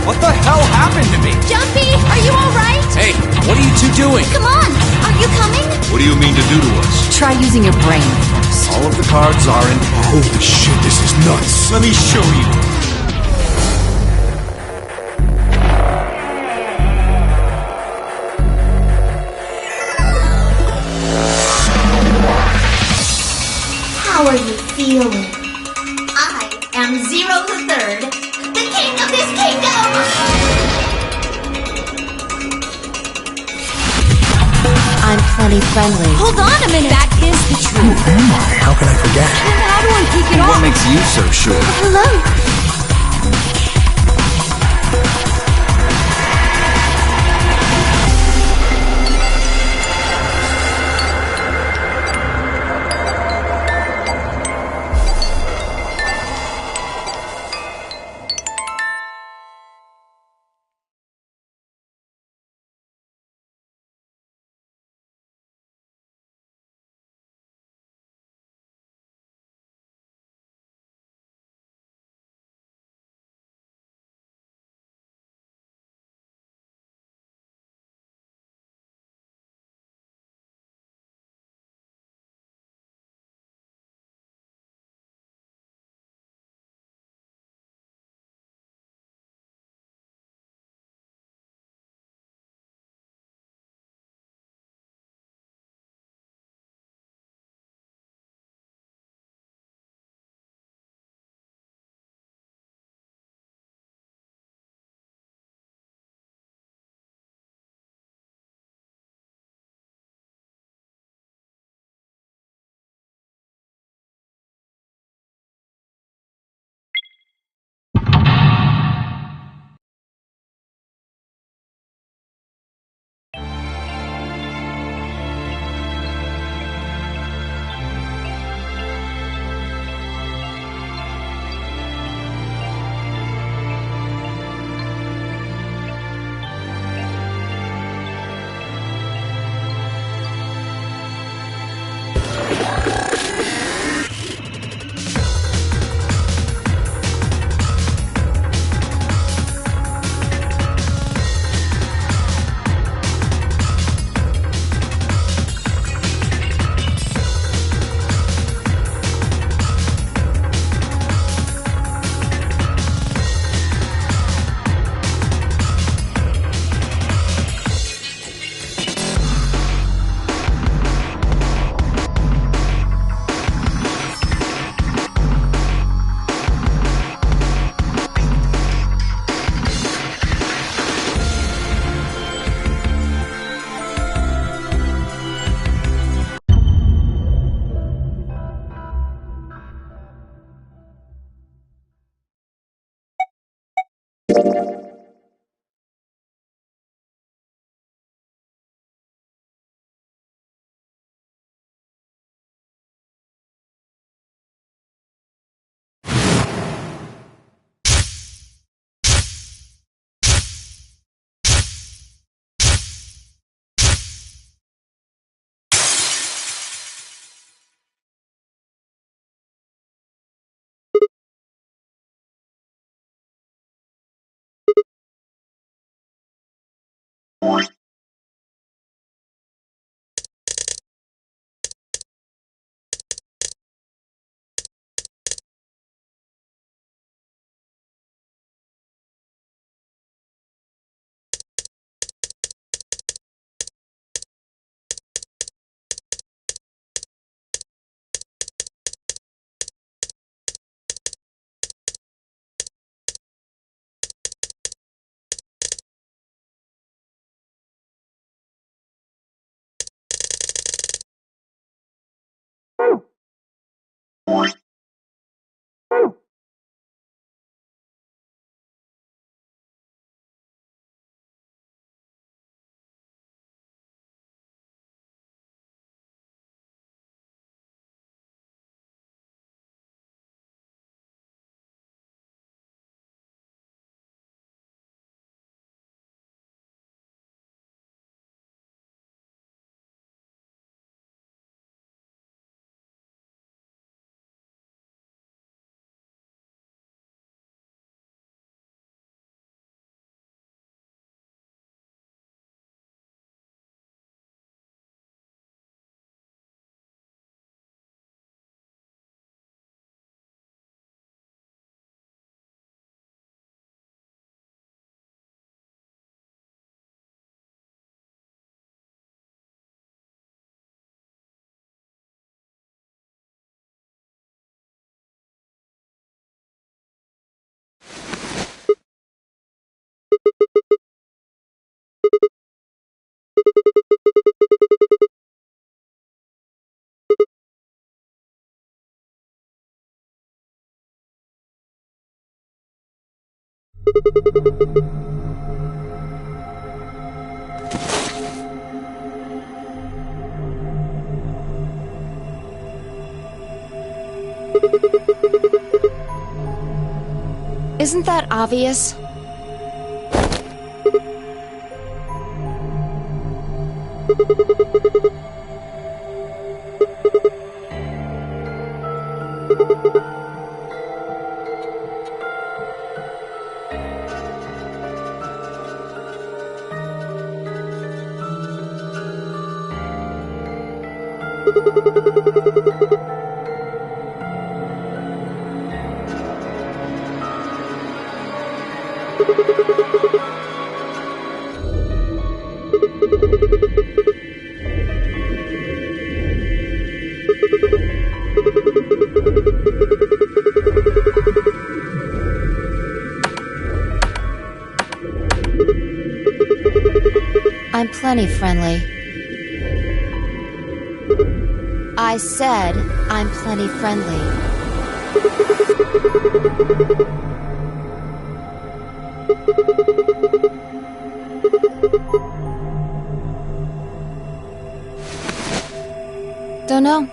What the hell happened to me? Jumpy, are you alright? Hey, what are you two doing? Come on, are you coming? What do you mean to do to us? Try using your brain first. All of the cards are in hand. Holy shit, this is nuts. Let me show you. How are you feeling? I am Zero the Third, the king of this kingdom! I'm plenty friendly. Hold on a minute. That is the truth. Who am I? How can I forget? Then how do I kick it What off? makes you so sure? Hello. Isn't that obvious? I'm plenty friendly. I said I'm plenty friendly. Don't know.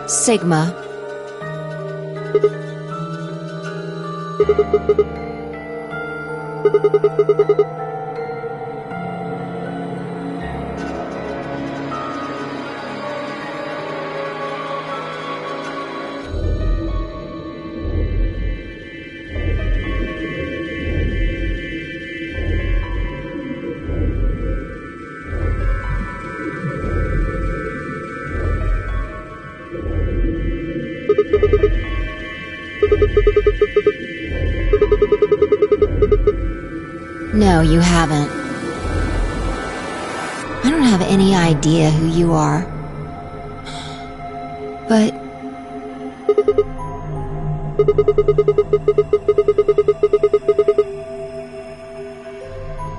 Sigma. No, you haven't. I don't have any idea who you are. But...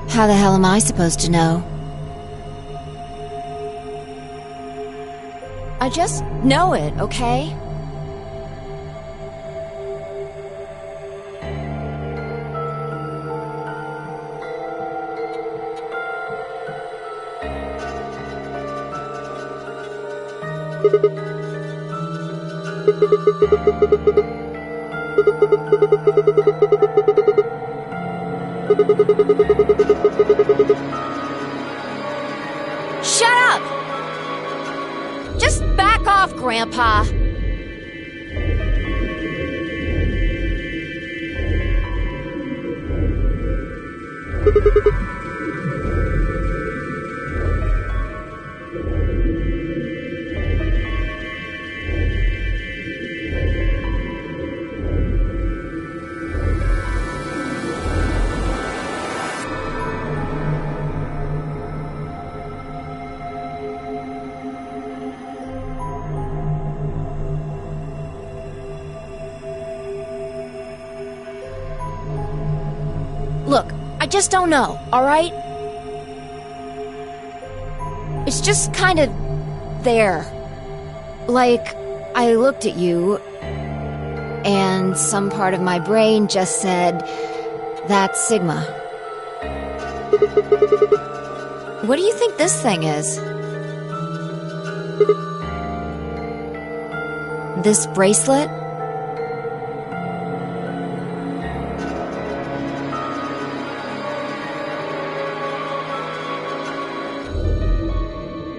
how the hell am I supposed to know? I just know it, okay? Shut up! Just back off, Grandpa. Look, I just don't know, alright? It's just kind of there. Like, I looked at you, And some part of my brain just said, that's Sigma. What do you think this thing is? This bracelet?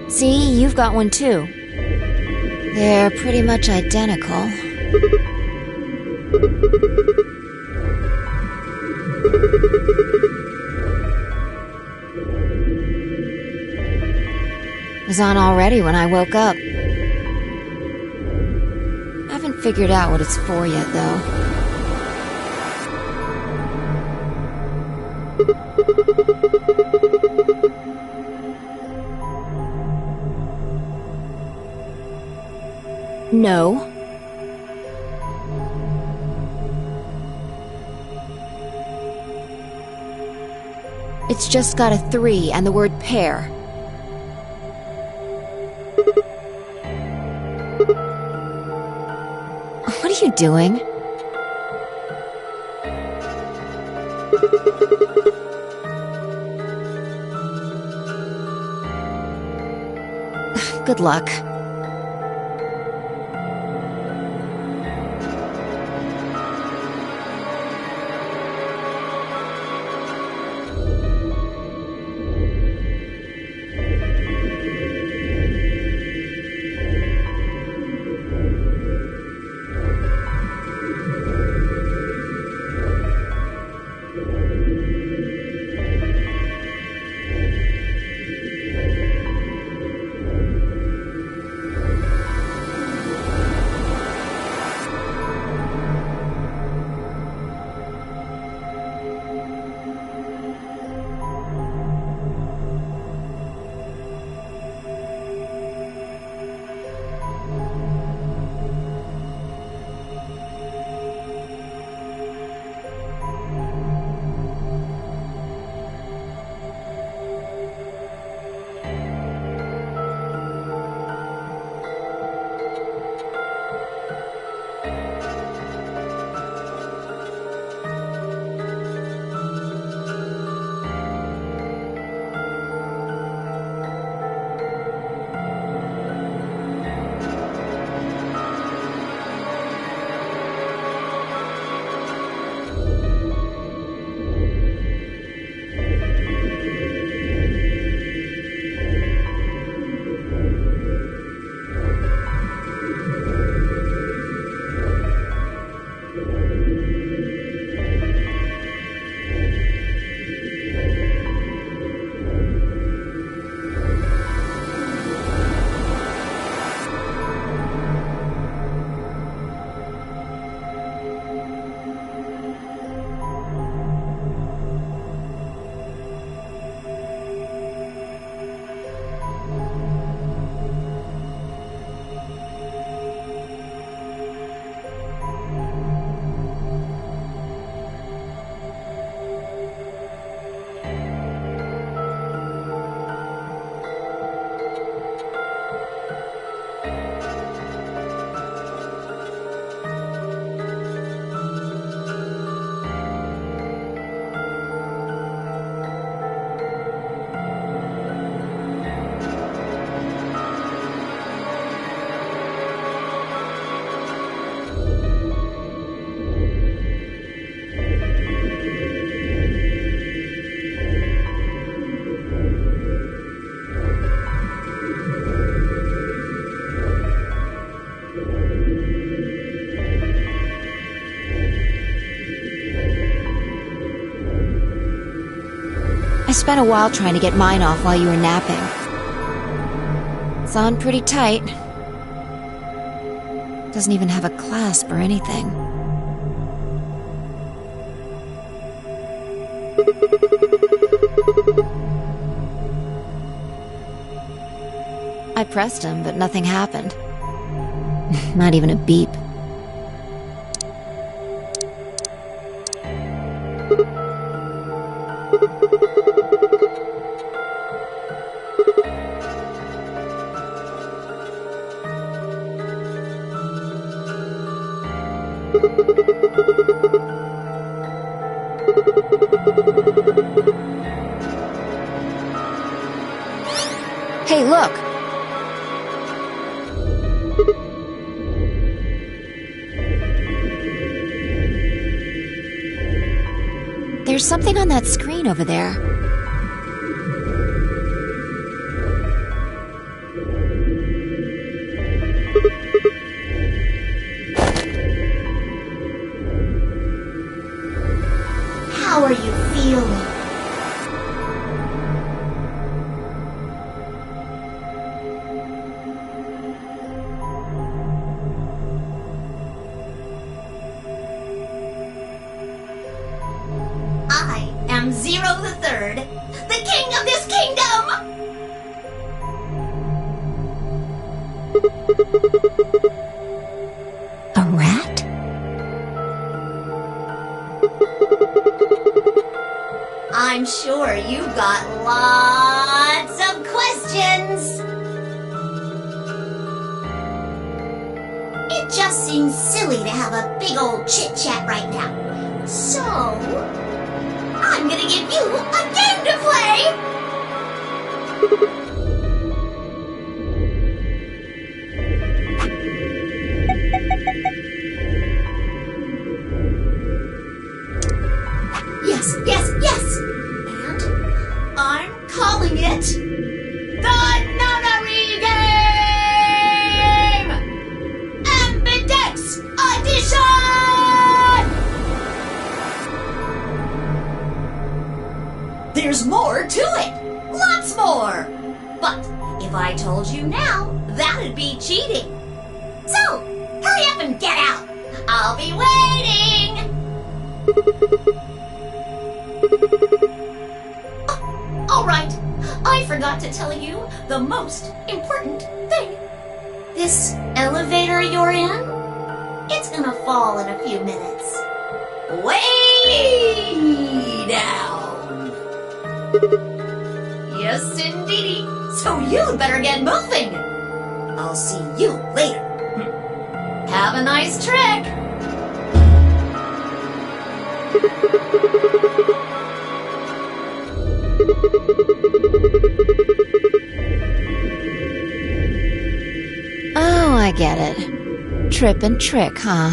See, you've got one too. They're pretty much identical. It was on already when I woke up. I haven't figured out what it's for yet, though. No. It's just got a 3 and the word pair. What are you doing? Good luck. I spent a while trying to get mine off while you were napping. It's on pretty tight. Doesn't even have a clasp or anything. I pressed him, but nothing happened. Not even a beep. Hey, look! There's something on that screen over there. How are you feeling? I am Zero the Third, the king of this kingdom! A rat? I'm sure you've got lots of questions. It just seems silly to have a big old chit-chat right now. So, I'm gonna give you a game to play! Yes, yes, yes! And I'm calling it the Nunnery Game! Ambidex Edition! There's more to it! Lots more! But if I told you now, that'd be cheating. So, hurry up and get out! I'll be waiting! All right, I forgot to tell you the most important thing. This elevator you're in, it's gonna fall in a few minutes. Way down. Yes, indeedy. So you'd better get moving. I'll see you later. Have a nice trick. Oh, I get it. Trip and trick, huh?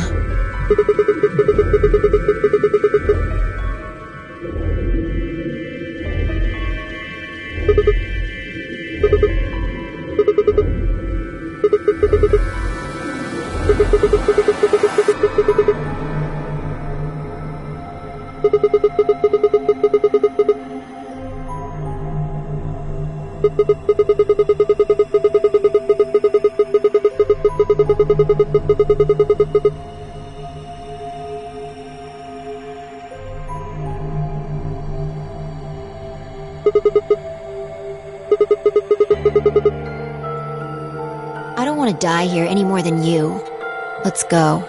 I don't want to die here any more than you. Let's go.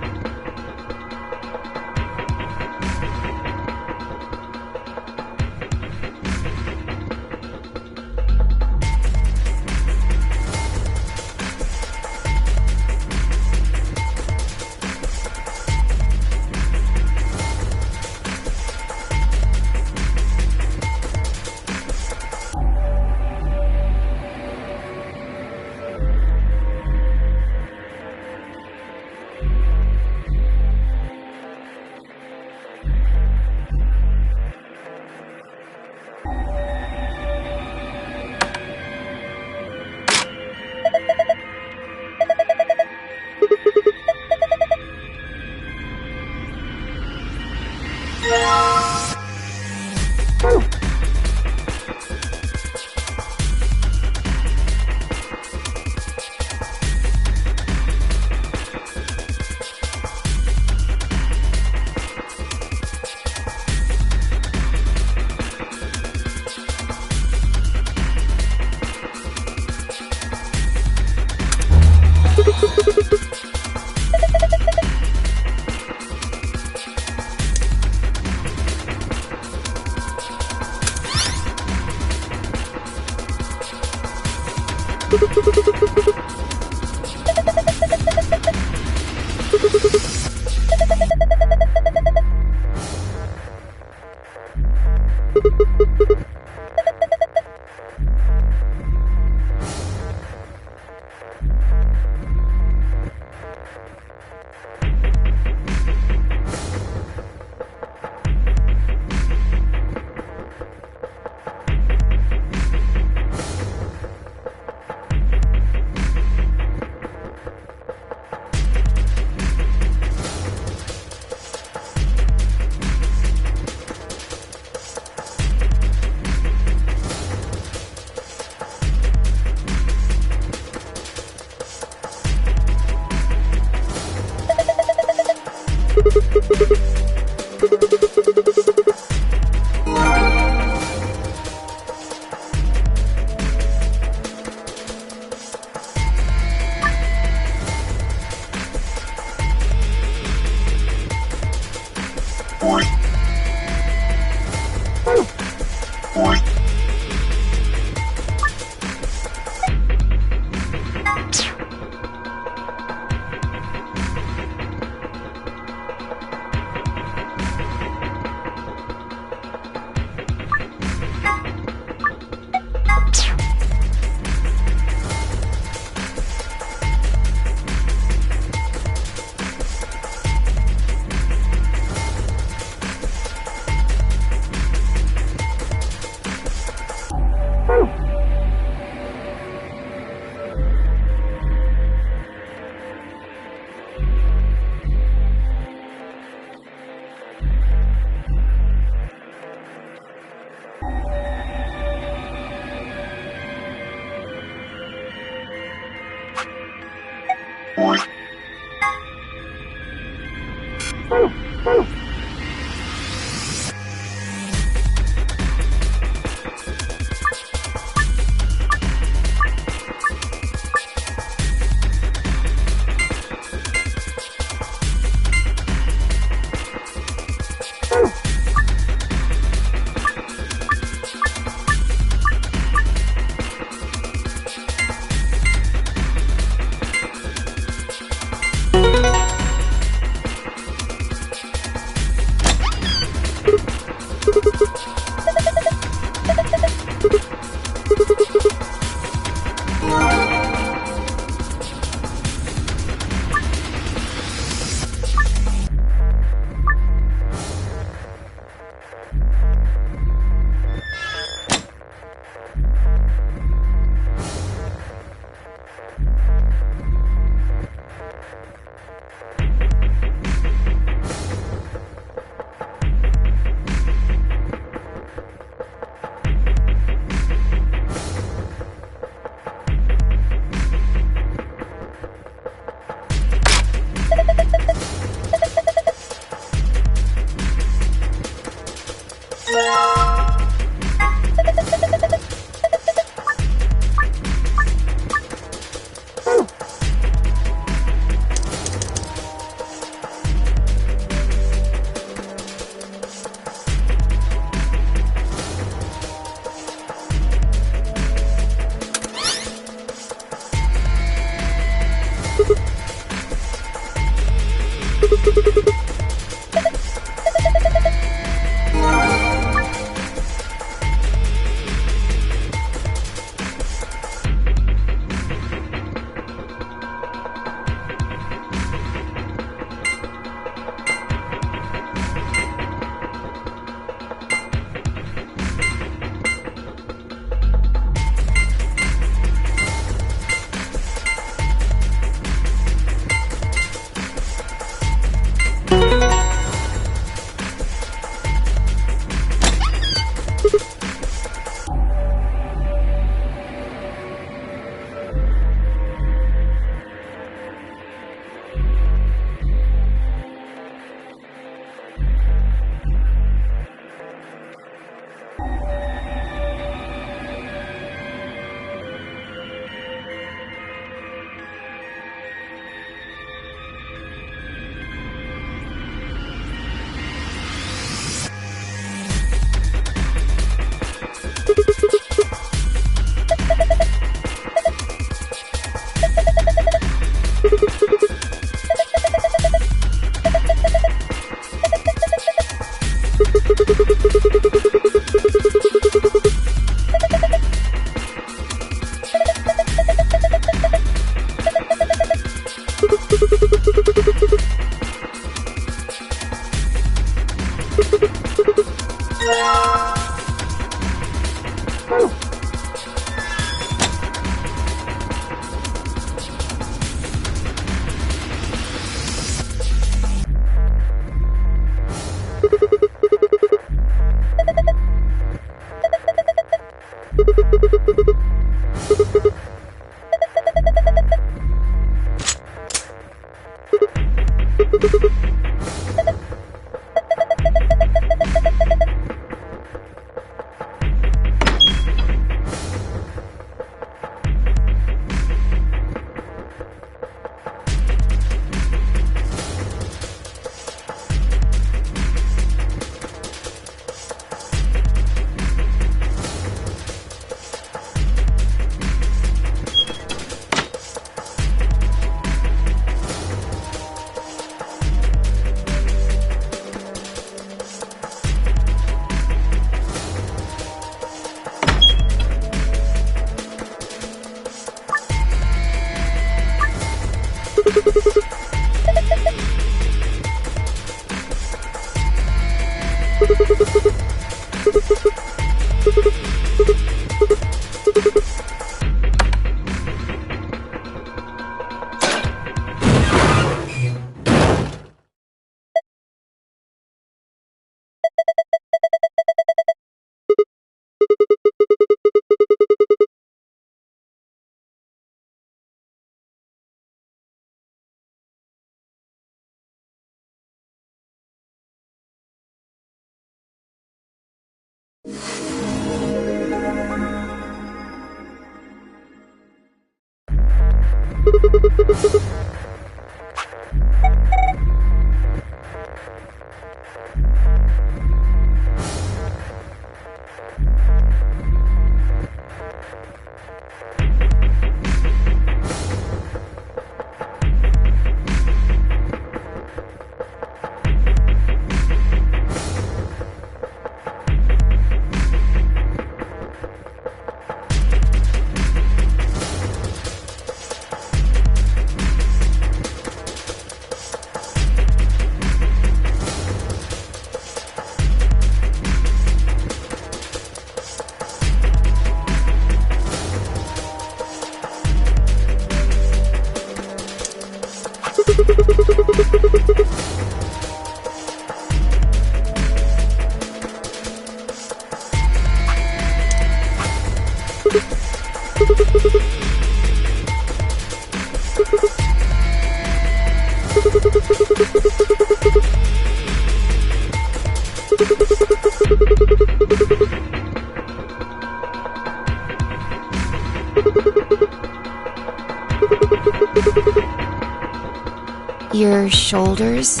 Your shoulders?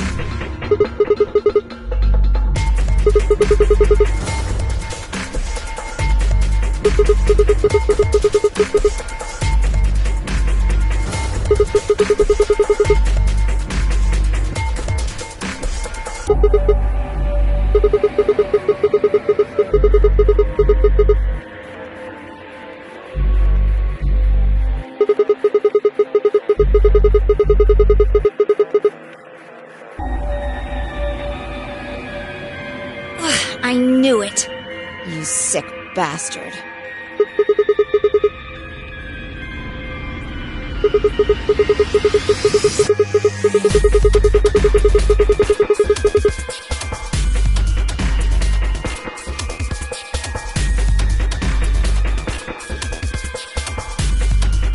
I knew it! You sick bastard.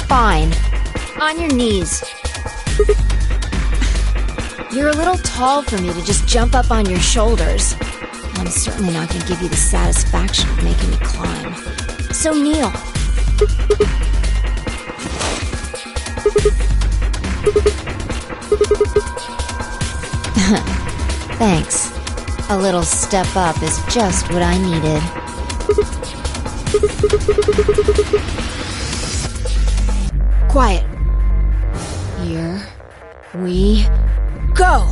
Fine. On your knees. You're a little tall for me to just jump up on your shoulders. I'm certainly not going to give you the satisfaction of making me climb. So kneel. Thanks. A little step up is just what I needed. Quiet. Here we go!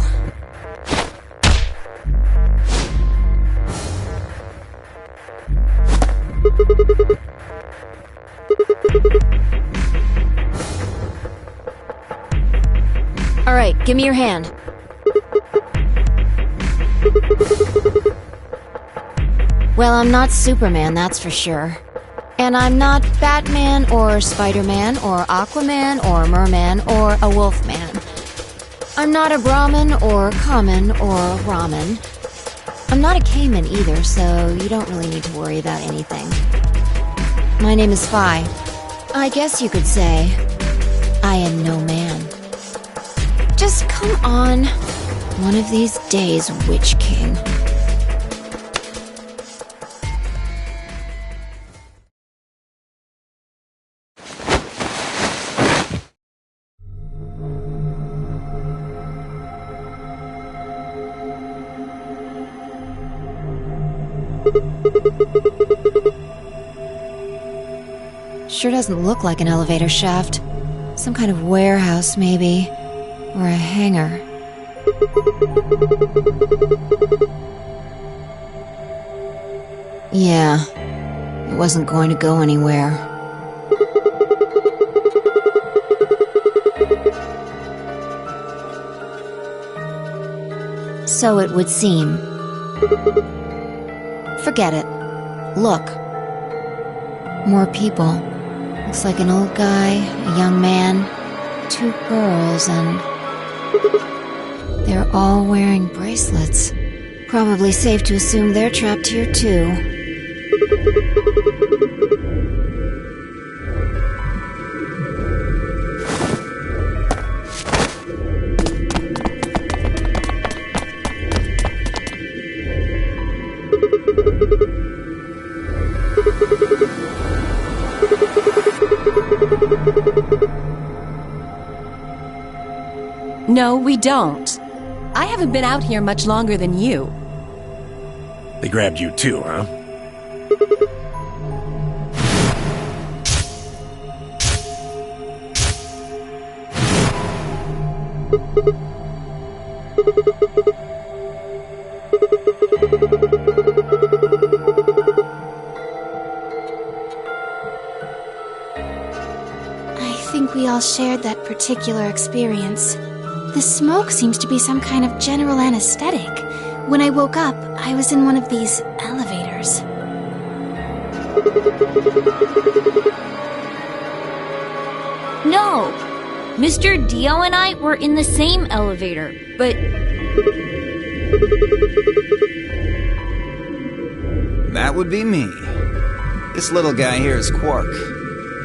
All right, give me your hand. Well, I'm not Superman, that's for sure. And I'm not Batman or Spider-Man or Aquaman or Merman or a Wolfman. I'm not a Brahmin or Common or Ramen. I'm not a Cayman either, so you don't really need to worry about anything. My name is Phi. I guess you could say I am no man. Just come on, one of these days, Witch King. Sure doesn't look like an elevator shaft. Some kind of warehouse, maybe. Or a hangar. Yeah, it wasn't going to go anywhere. So it would seem. Forget it. Look. More people. Looks like an old guy, a young man, 2 girls, and... they're all wearing bracelets. Probably safe to assume they're trapped here too. No, we don't. I haven't been out here much longer than you. They grabbed you too, huh? I think we all shared that particular experience. The smoke seems to be some kind of general anesthetic. When I woke up, I was in one of these elevators. No! Mr. Dio and I were in the same elevator, but... That would be me. This little guy here is Quark.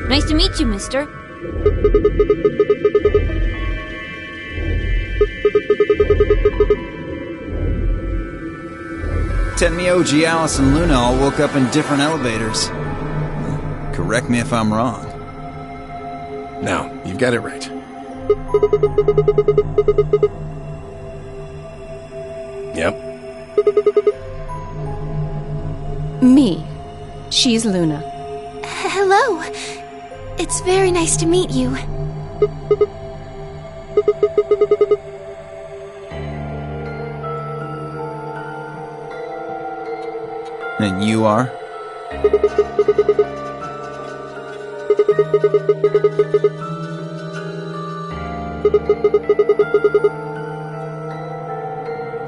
Nice to meet you, mister. Tenmyoji, Alice, and Luna all woke up in different elevators. Correct me if I'm wrong. No, you've got it right. Yep. Me. She's Luna. Hello. It's very nice to meet you. And you are?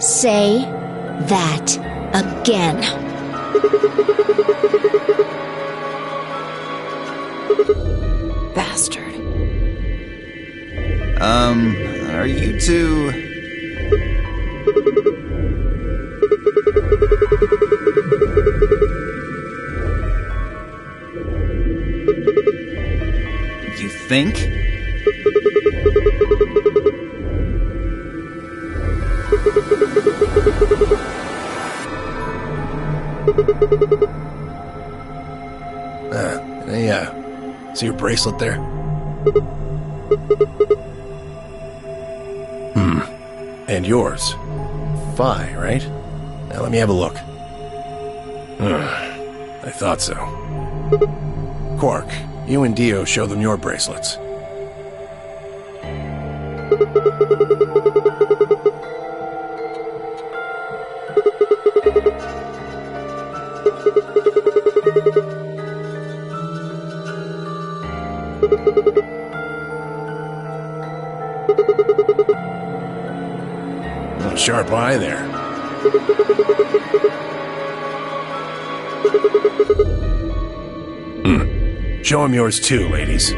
Say that again. Bastard. Are you two... You think? See your bracelet there? And yours. Phi, right? Now let me have a look. I thought so. Quark, you and Dio show them your bracelets. Oh, sharp eye there. Show him yours too, ladies.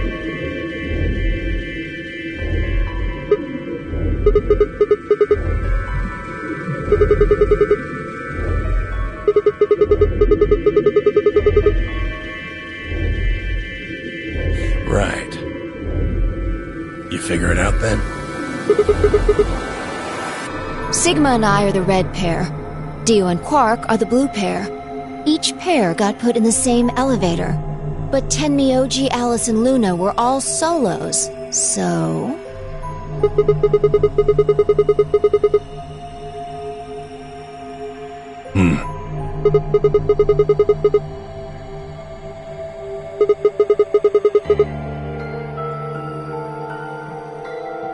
Right. You figure it out then? Sigma and I are the red pair. Dio and Quark are the blue pair. Each pair got put in the same elevator. But Tenmyoji, Alice, and Luna were all solos, so...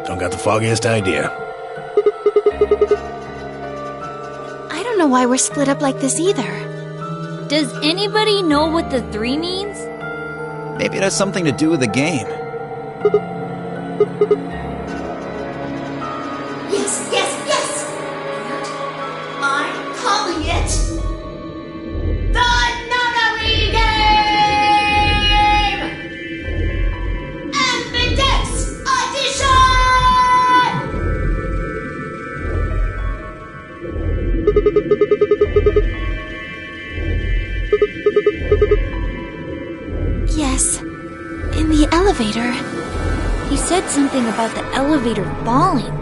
Don't got the foggiest idea. I don't know why we're split up like this either. Does anybody know what the 3 means? Maybe it has something to do with the game. Yes, yes, yes! something about the elevator falling.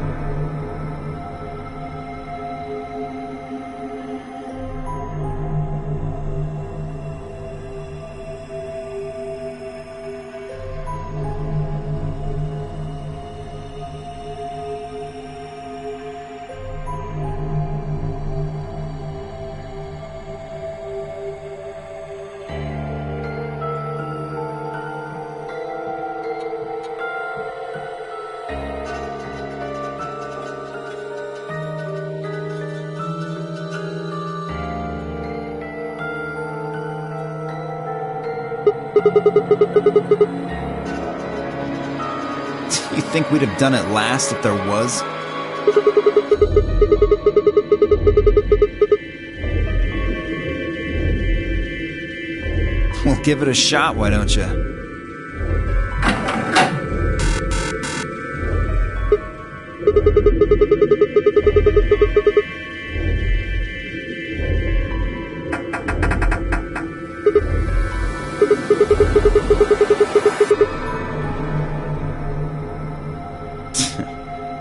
You think we'd have done it last if there was? Well, give it a shot, why don't you?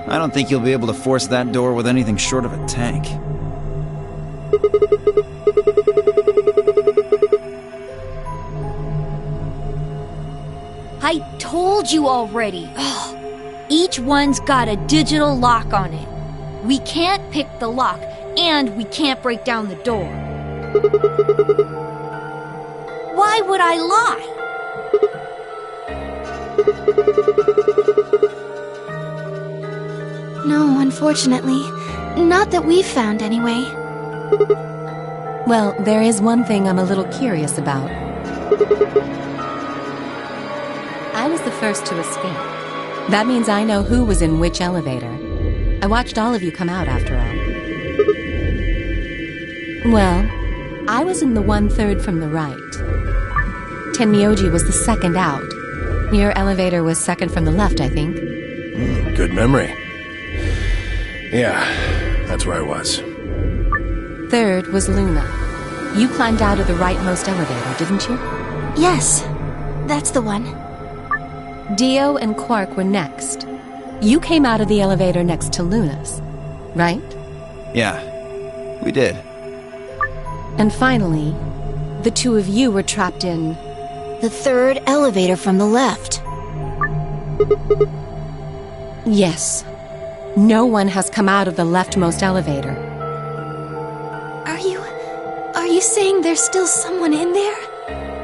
I don't think you'll be able to force that door with anything short of a tank. I told you already. Ugh. Each one's got a digital lock on it. We can't pick the lock, and we can't break down the door. Why would I lie? No, unfortunately. Not that we've found, anyway. Well, there is one thing I'm a little curious about. I was the first to escape. That means I know who was in which elevator. I watched all of you come out, after all. Well, I was in the 1/3 from the right. Tenmyoji was the second out. Your elevator was second from the left, I think. Good memory. Yeah, that's where I was. Third was Luna. You climbed out of the rightmost elevator, didn't you? Yes, that's the one. Dio and Quark were next. You came out of the elevator next to Luna's, right? Yeah, we did. And finally, the two of you were trapped in... The third elevator from the left. Yes. No one has come out of the leftmost elevator. Are you saying there's still someone in there?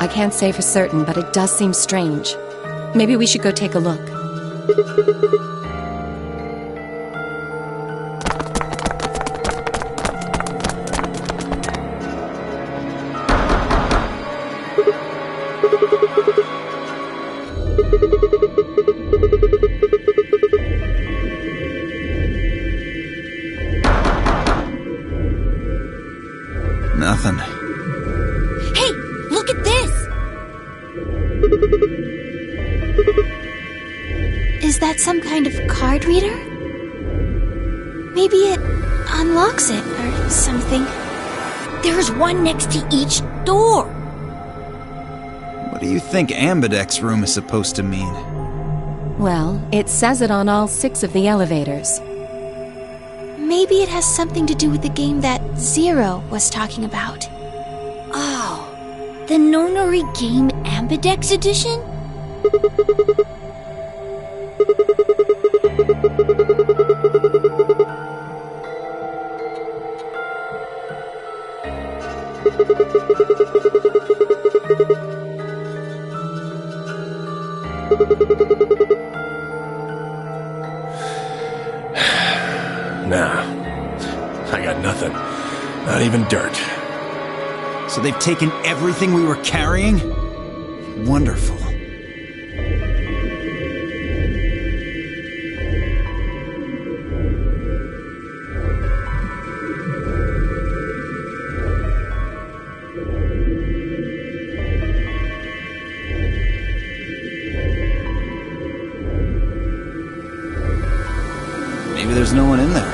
I can't say for certain, but it does seem strange. Maybe we should go take a look. Nothing. Hey, look at this! Is that some kind of card reader? Maybe it unlocks it or something. There's one next to each door. What do you think Ambidex room is supposed to mean? Well, it says it on all 6 of the elevators. Maybe it has something to do with the game that Zero was talking about. Oh, the Nonori Game Ambidex Edition? Nah, I got nothing. Not even dirt. So they've taken everything we were carrying? Wonderful. Maybe there's no one in there.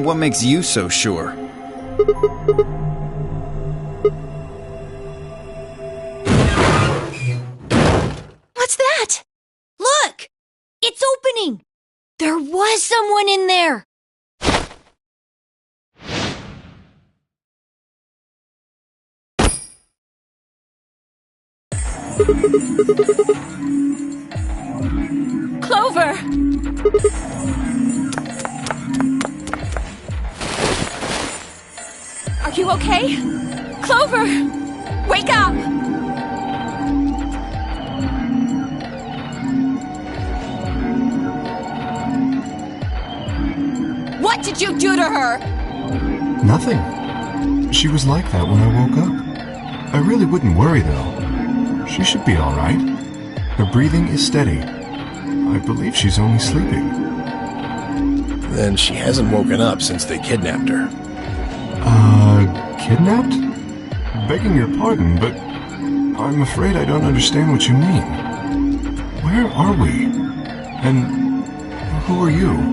What makes you so sure? What's that? Look! It's opening! There was someone in there! Clover! Are you okay? Clover! Wake up! What did you do to her? Nothing. She was like that when I woke up. I really wouldn't worry, though. She should be all right. Her breathing is steady. I believe she's only sleeping. Then she hasn't woken up since they kidnapped her. Kidnapped? Begging your pardon, but I'm afraid I don't understand what you mean. Where are we? And who are you?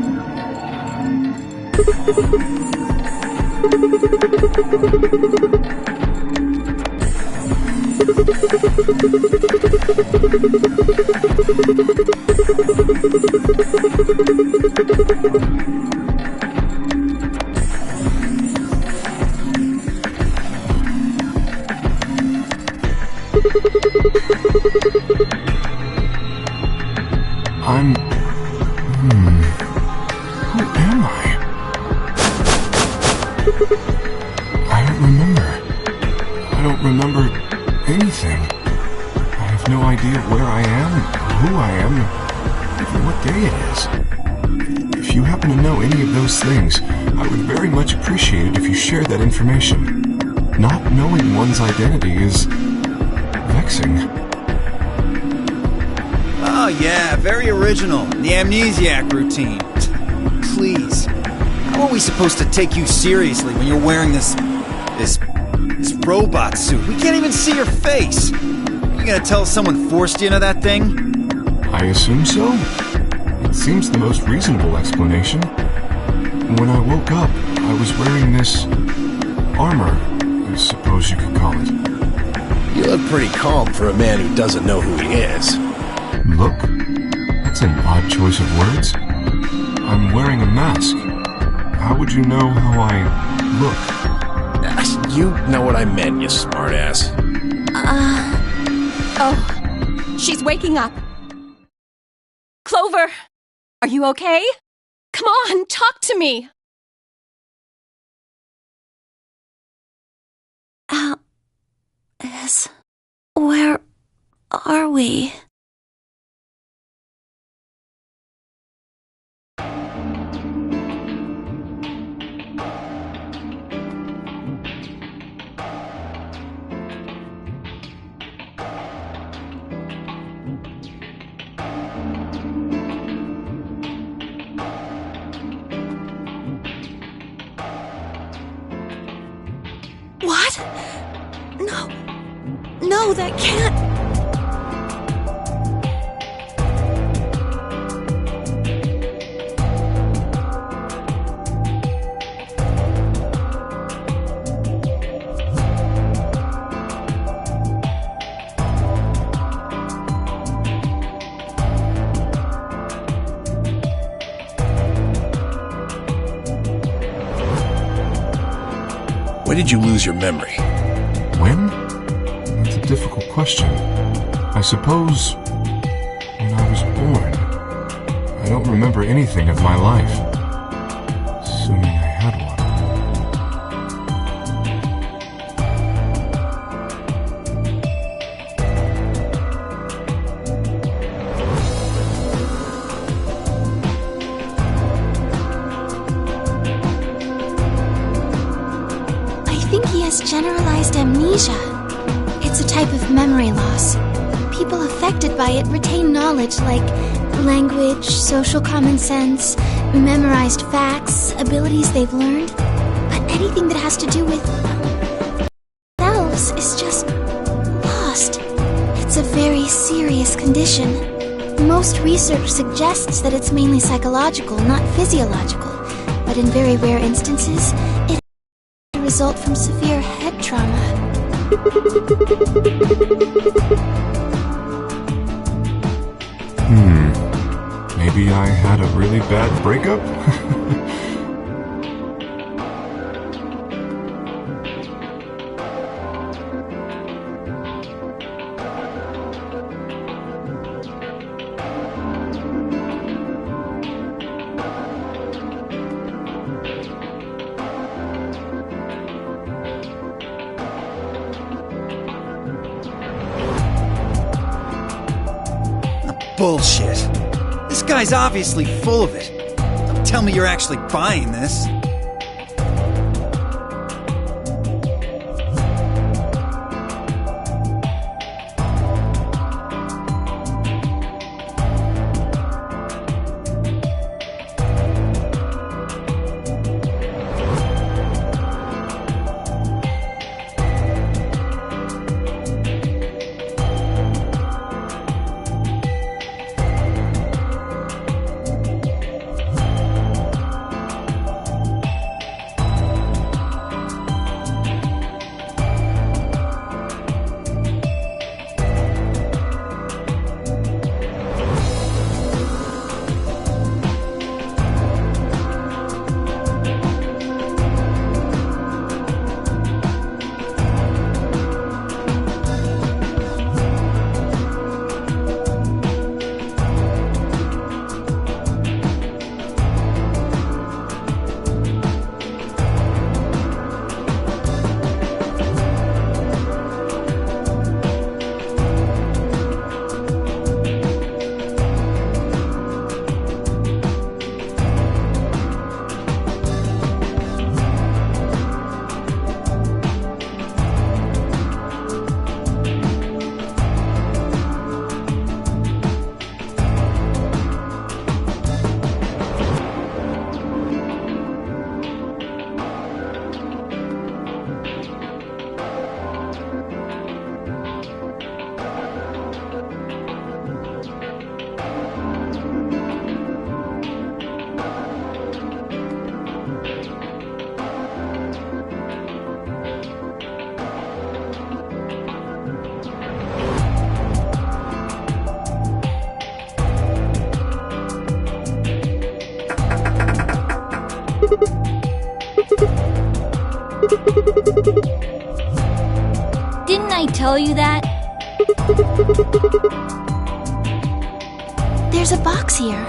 Who am I? I don't remember. I don't remember anything. I have no idea where I am, who I am, even what day it is. If you happen to know any of those things, I would very much appreciate it if you shared that information. Not knowing one's identity is vexing. Oh yeah, very original. The amnesiac routine. Please. How are we supposed to take you seriously when you're wearing this robot suit? We can't even see your face. You gonna tell us someone forced you into that thing? I assume so. It seems the most reasonable explanation. When I woke up, I was wearing this armor, I suppose you could call it. You look pretty calm for a man who doesn't know who he is. Look? That's an odd choice of words. I'm wearing a mask. How would you know how I look? You know what I meant, you smartass. Oh, she's waking up. Clover, are you okay? Come on, talk to me. Alice, where are we? What? No, that can't... When did you lose your memory? When? That's a difficult question. I suppose when I was born. I don't remember anything of my life. Assuming I had one. I think he has generalized amnesia. It's a type of memory loss. People affected by it retain knowledge like language, social common sense, memorized facts, abilities they've learned. But anything that has to do with themselves is just lost. It's a very serious condition. Most research suggests that it's mainly psychological, not physiological. But in very rare instances, it result from severe head trauma. Maybe I had a really bad breakup? Bullshit. This guy's obviously full of it. Don't tell me you're actually buying this. Didn't I tell you that? There's a box here.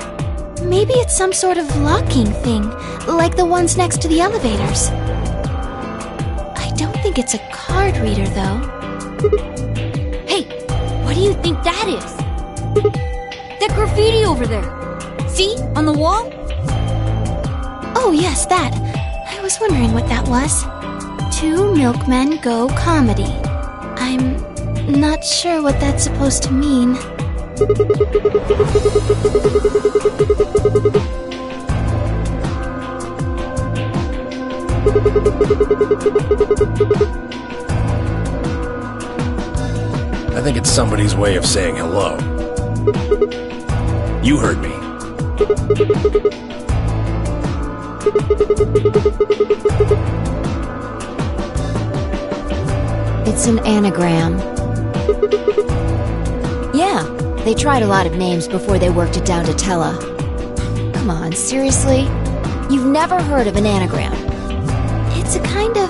Maybe it's some sort of locking thing, like the ones next to the elevators. I don't think it's a card reader, though. Hey, what do you think that is? That graffiti over there. See? On the wall? Oh, yes, that. I was wondering what that was. 2 milkmen go comedy. I'm not sure what that's supposed to mean. I think it's somebody's way of saying hello. You heard me. It's an anagram. Yeah, they tried a lot of names before they worked it down to Tella. Come on, seriously? You've never heard of an anagram? It's a kind of,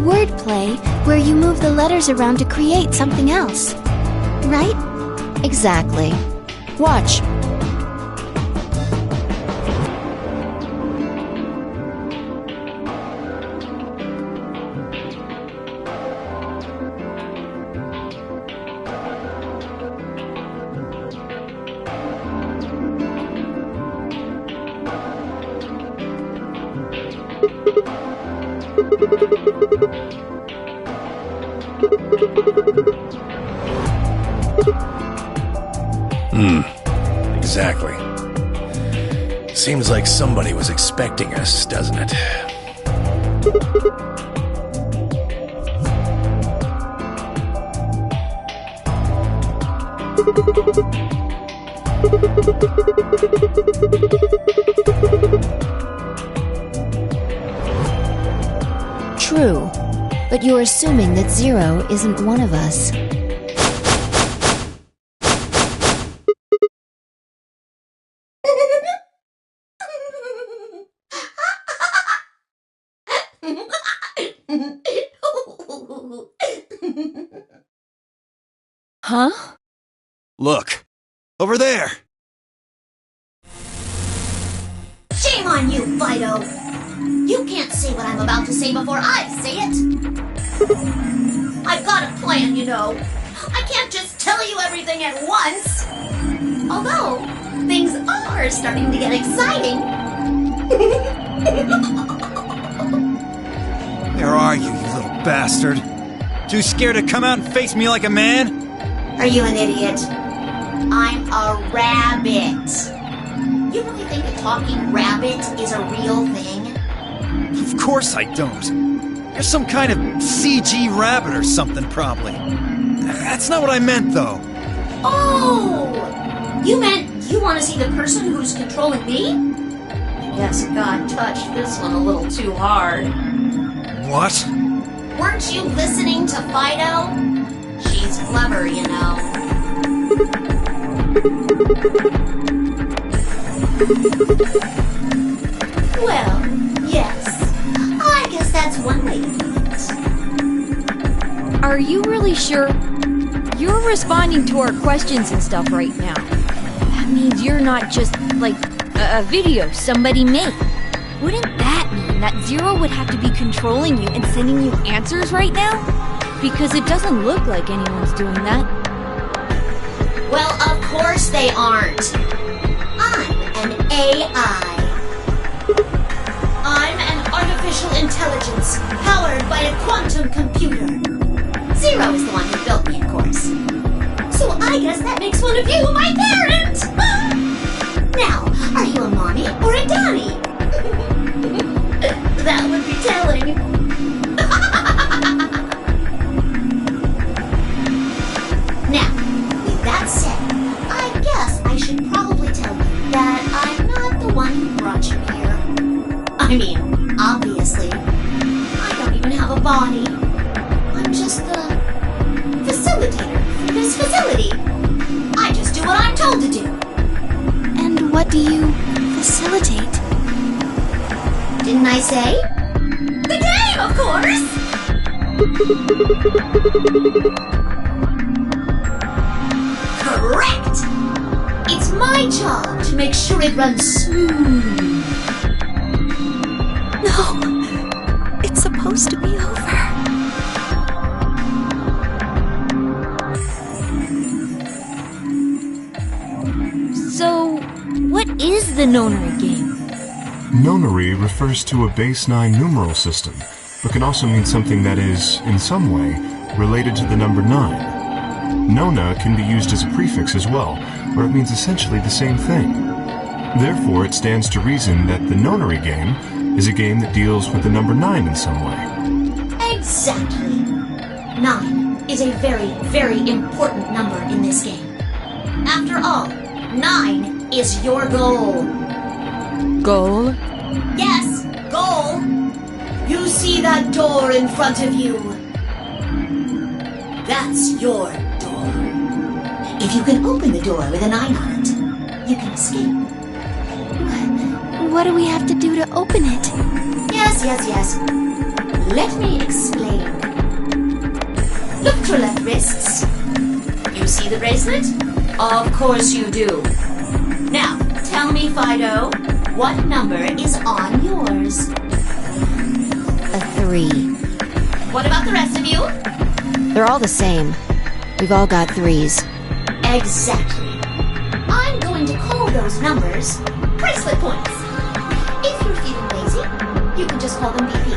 wordplay where you move the letters around to create something else. Right? Exactly. Watch. Exactly. Seems like somebody was expecting us, doesn't it? True, but you're assuming that Zero isn't one of us. Huh? Look. Over there. Shame on you, Fido! You can't say what I'm about to say before I say it! I've got a plan, you know. I can't just tell you everything at once! Although, things are starting to get exciting. Where are you, you little bastard? Too scared to come out and face me like a man? Are you an idiot? I'm a rabbit. You really think a talking rabbit is a real thing? Of course I don't. You're some kind of CG rabbit or something, probably. That's not what I meant, though. Oh! You meant you want to see the person who's controlling me? I guess God touched this one a little too hard. What? Weren't you listening to Fido? She's clever, you know. Well, yes. I guess that's one way to do it. Are you really sure? You're responding to our questions and stuff right now. That means you're not just, like, a video somebody made. Wouldn't that mean that Zero would have to be controlling you and sending you answers right now? Because it doesn't look like anyone's doing that. Well, of course they aren't. I'm an AI. I'm an artificial intelligence powered by a quantum computer. Zero is the one who built me, of course. So I guess that makes one of you my parent! Now, are you a mommy or a daddy? That would be telling. Now, with that said, I guess I should probably tell you that I'm not the one who brought you here. I mean, obviously, I don't even have a body. I'm just the facilitator for this facility. I just do what I'm told to do. And what do you facilitate? Didn't I say? The game, of course! Correct! It's my job to make sure it runs smooth. No, it's supposed to be over. So, what is the nonary game? Nonary refers to a base 9 numeral system, but can also mean something that is, in some way, related to the number 9. Nona can be used as a prefix as well, where it means essentially the same thing. Therefore, it stands to reason that the nonary game is a game that deals with the number 9 in some way. Exactly. 9 is a very, very important number in this game. After all, 9 is your goal. Goal? Yes, goal. You see that door in front of you? That's your door. If you can open the door with a 9 on it, you can escape. What do we have to do to open it? Yes. Let me explain. Look to your left wrists. You see the bracelet? Of course you do. Now, tell me, Fido, what number is on yours? A 3. What about the rest of you? They're all the same. We've all got 3s. Exactly. I'm going to call those numbers bracelet points. If you're feeling lazy, you can just call them BP.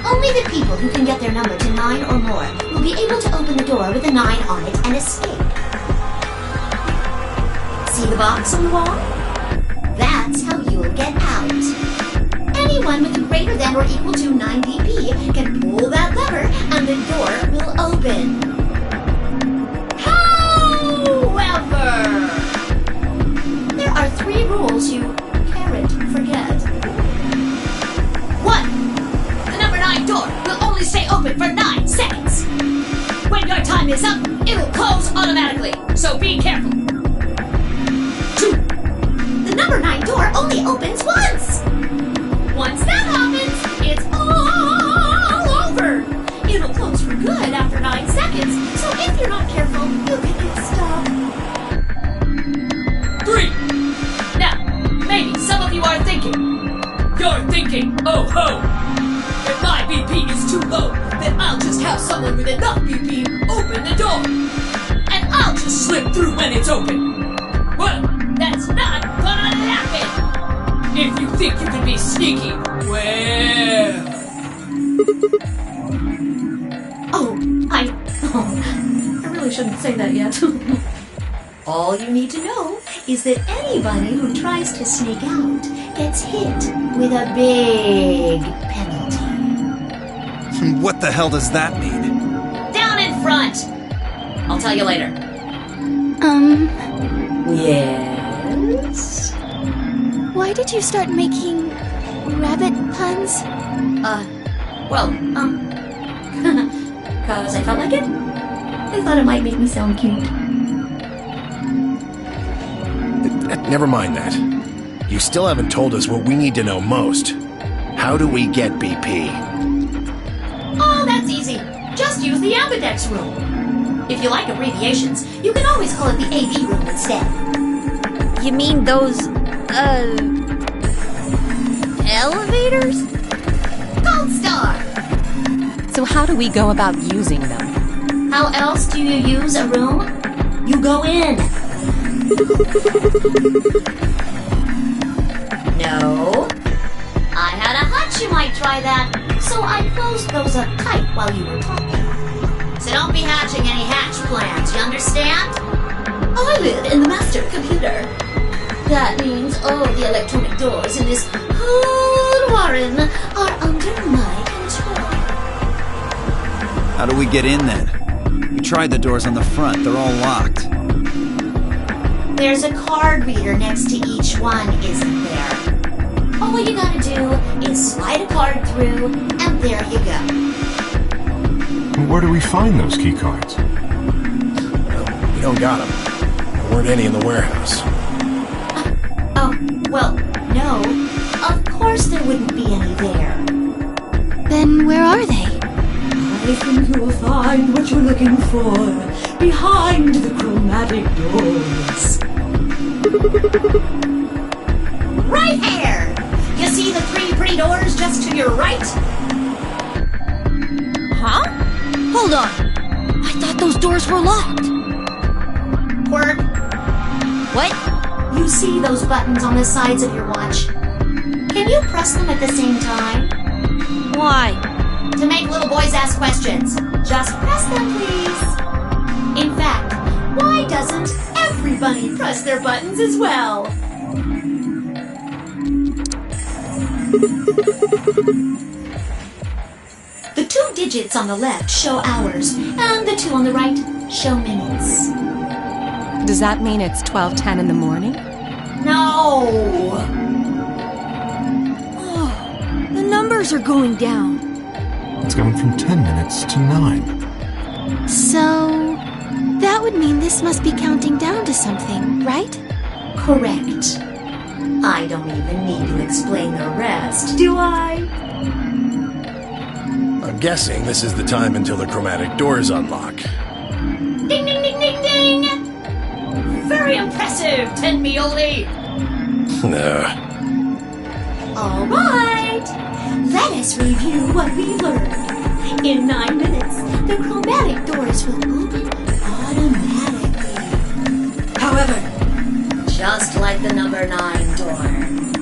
Only the people who can get their number to 9 or more will be able to open the door with a 9 on it and escape. See the box on the wall? That's how you'll get out. Anyone with a greater than or equal to 9 BP can pull that lever and the door will open. However, there are 3 rules you can't forget. 1. The number 9 door will only stay open for 9 seconds. When your time is up, it'll close automatically, so be careful. 2. The number 9 door only opens once. Once that happens, it's all over. It'll close for good after 9 seconds, someone with enough BP open the door. And I'll just slip through when it's open. Well, that's not gonna happen. If you think you can be sneaky, well... I really shouldn't say that yet. All you need to know is that anybody who tries to sneak out gets hit with a big penalty. What the hell does that mean? Down in front! I'll tell you later. Yes? Why did you start making rabbit puns? Cause I felt like it. I thought it might make me sound cute. Never mind that. You still haven't told us what we need to know most. How do we get BP? Oh, that's easy. Just use the ambidex room. If you like abbreviations, you can always call it the AV room instead. You mean those, elevators? Gold star! So how do we go about using them? How else do you use a room? You go in. No. I had a hunch you might try that, so I closed those up tight while you were talking. So don't be hatching any hatch plans, you understand? I live in the master computer. That means all the electronic doors in this whole warren are under my control. How do we get in then? We tried the doors on the front. They're all locked. There's a card reader next to each one, isn't there? All you gotta do is slide a card through, and there you go. Where do we find those key cards? We don't got them. There weren't any in the warehouse. Well, no. Of course there wouldn't be any there. Then where are they? I think you'll find what you're looking for behind the chromatic doors. Right here! You see the three pretty doors just to your right? Huh? Hold on. I thought those doors were locked. Quirk, What? you see those buttons on the sides of your watch? Can you press them at the same time? Why? To make little boys ask questions. Just press them, please. In fact, why doesn't everybody press their buttons as well? The 2 digits on the left show hours, and the 2 on the right show minutes. Does that mean it's 12:10 in the morning? No! Oh, the numbers are going down. It's gone from 10 minutes to 9. So, that would mean this must be counting down to something, right? Correct. I don't even need to explain the rest, do I? I'm guessing this is the time until the chromatic doors unlock. Ding, ding, ding, ding, ding! Very impressive, Tenmioli! All right, let us review what we learned. In 9 minutes, the chromatic doors will open automatically. However, just like the number 9 door,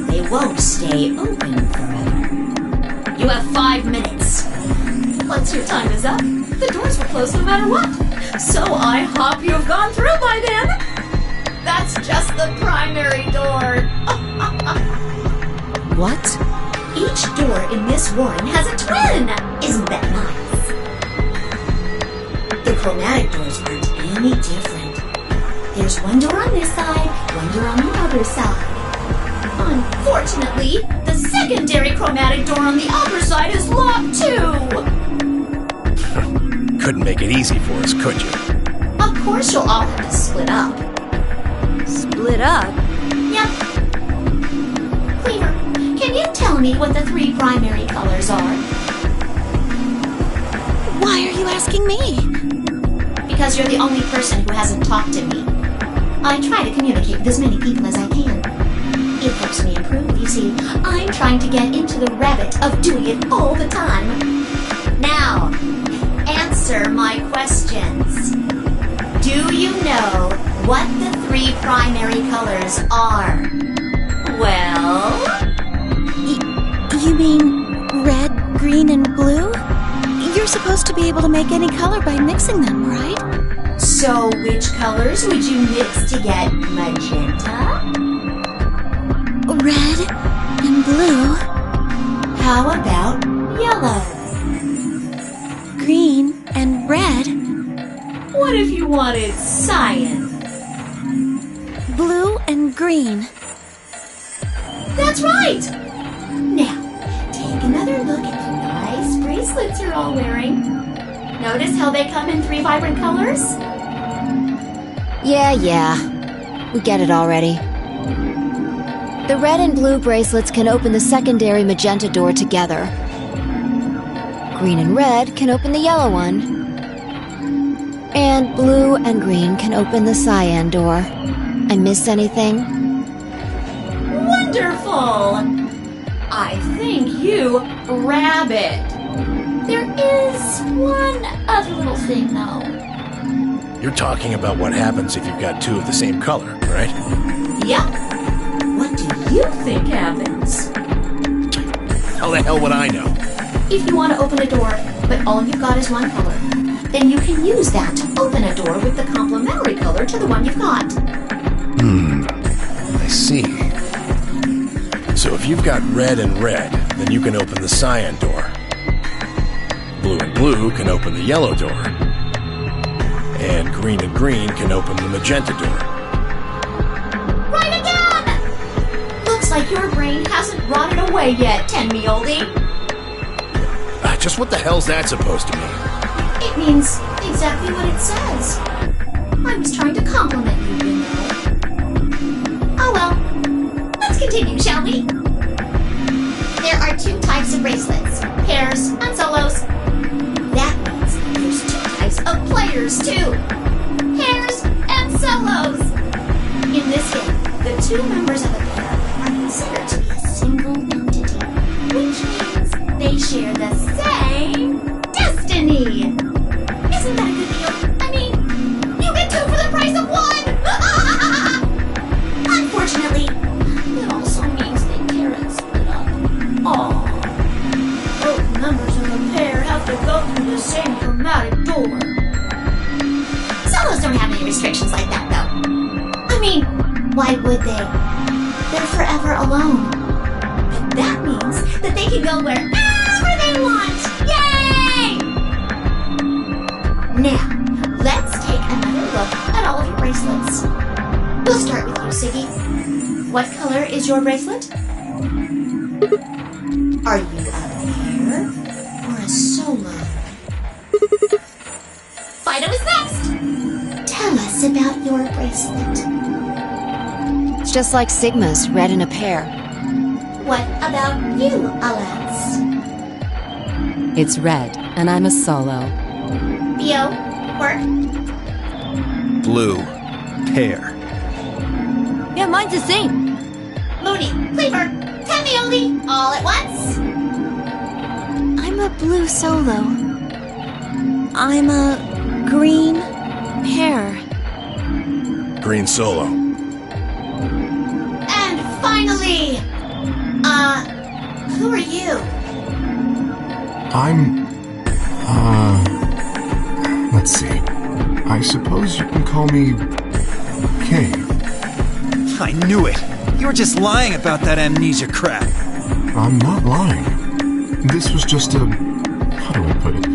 they won't stay open forever. You have 5 minutes. Once your time is up, the doors will close no matter what. So I hope you've gone through by then. That's just the primary door. What? Each door in this warren has a twin. Isn't that nice? The chromatic doors aren't any different. There's one door on this side, one door on the other side. Unfortunately, the secondary chromatic door on the other side is locked too. Couldn't make it easy for us, could you? Of course you'll all have to split up. Split up? Yep. Cleaver, can you tell me what the 3 primary colors are? Why are you asking me? Because you're the only person who hasn't talked to me. I try to communicate with as many people as I can. It helps me improve, you see. I'm trying to get into the habit of doing it all the time. Now, answer answer my questions. Do you know what the three primary colors are? Well? You mean red, green, and blue? You're supposed to be able to make any color by mixing them, right? So which colors would you mix to get magenta? Red and blue. How about yellow? Green and red. What if you wanted cyan? Blue and green. That's right! Now, take another look at the nice bracelets you're all wearing. Notice how they come in three vibrant colors? Yeah. We get it already. The red and blue bracelets can open the secondary magenta door together. Green and red can open the yellow one. And blue and green can open the cyan door. I miss anything? Wonderful! I think you rabbit. There is one other little thing, though. You're talking about what happens if you've got two of the same color, right? Yep. What do you think happens? How the hell would I know? If you want to open a door, but all you've got is one color, then you can use that to open a door with the complementary color to the one you've got. I see. So if you've got red and red, then you can open the cyan door. Blue and blue can open the yellow door. And green can open the magenta door. Right again! Looks like your brain hasn't rotted away yet, Tenmi-oldie. Just what the hell's that supposed to mean? It means exactly what it says. I was trying to compliment you, you know. Oh well. Let's continue, shall we? There are two types of bracelets, pairs and solos. That means there's two types of players, too. Pairs and solos. In this game, the two members of a pair are considered to be a single entity, which means they share the same destiny. Isn't that a good deal? I mean, you get two for the price of one! Unfortunately, it also means they can't split up. Aww. Both members of the pair have to go through the same chromatic door. Solos don't have any restrictions like that, though. I mean, why would they? They're forever alone. But that means that they can go wherever they want! Yay! Now, let's take another look at all of your bracelets. We'll start with you, Siggy. What color is your bracelet? Are you a pair or a solo? Fido is next! Tell us about your bracelet. It's just like Sigma's, red in a pair. What about you, Alas? It's red, and I'm a solo. Theo, Quirk? Blue. Pair. Yeah, mine's the same. Mooney, Cleaver, Tenmi-oldie, all at once? I'm a blue solo. I'm a green pair. Green solo. And finally, who are you? I'm... let's see. I suppose you can call me... Kay. I knew it! You were just lying about that amnesia crap. I'm not lying. This was just a... how do I put it?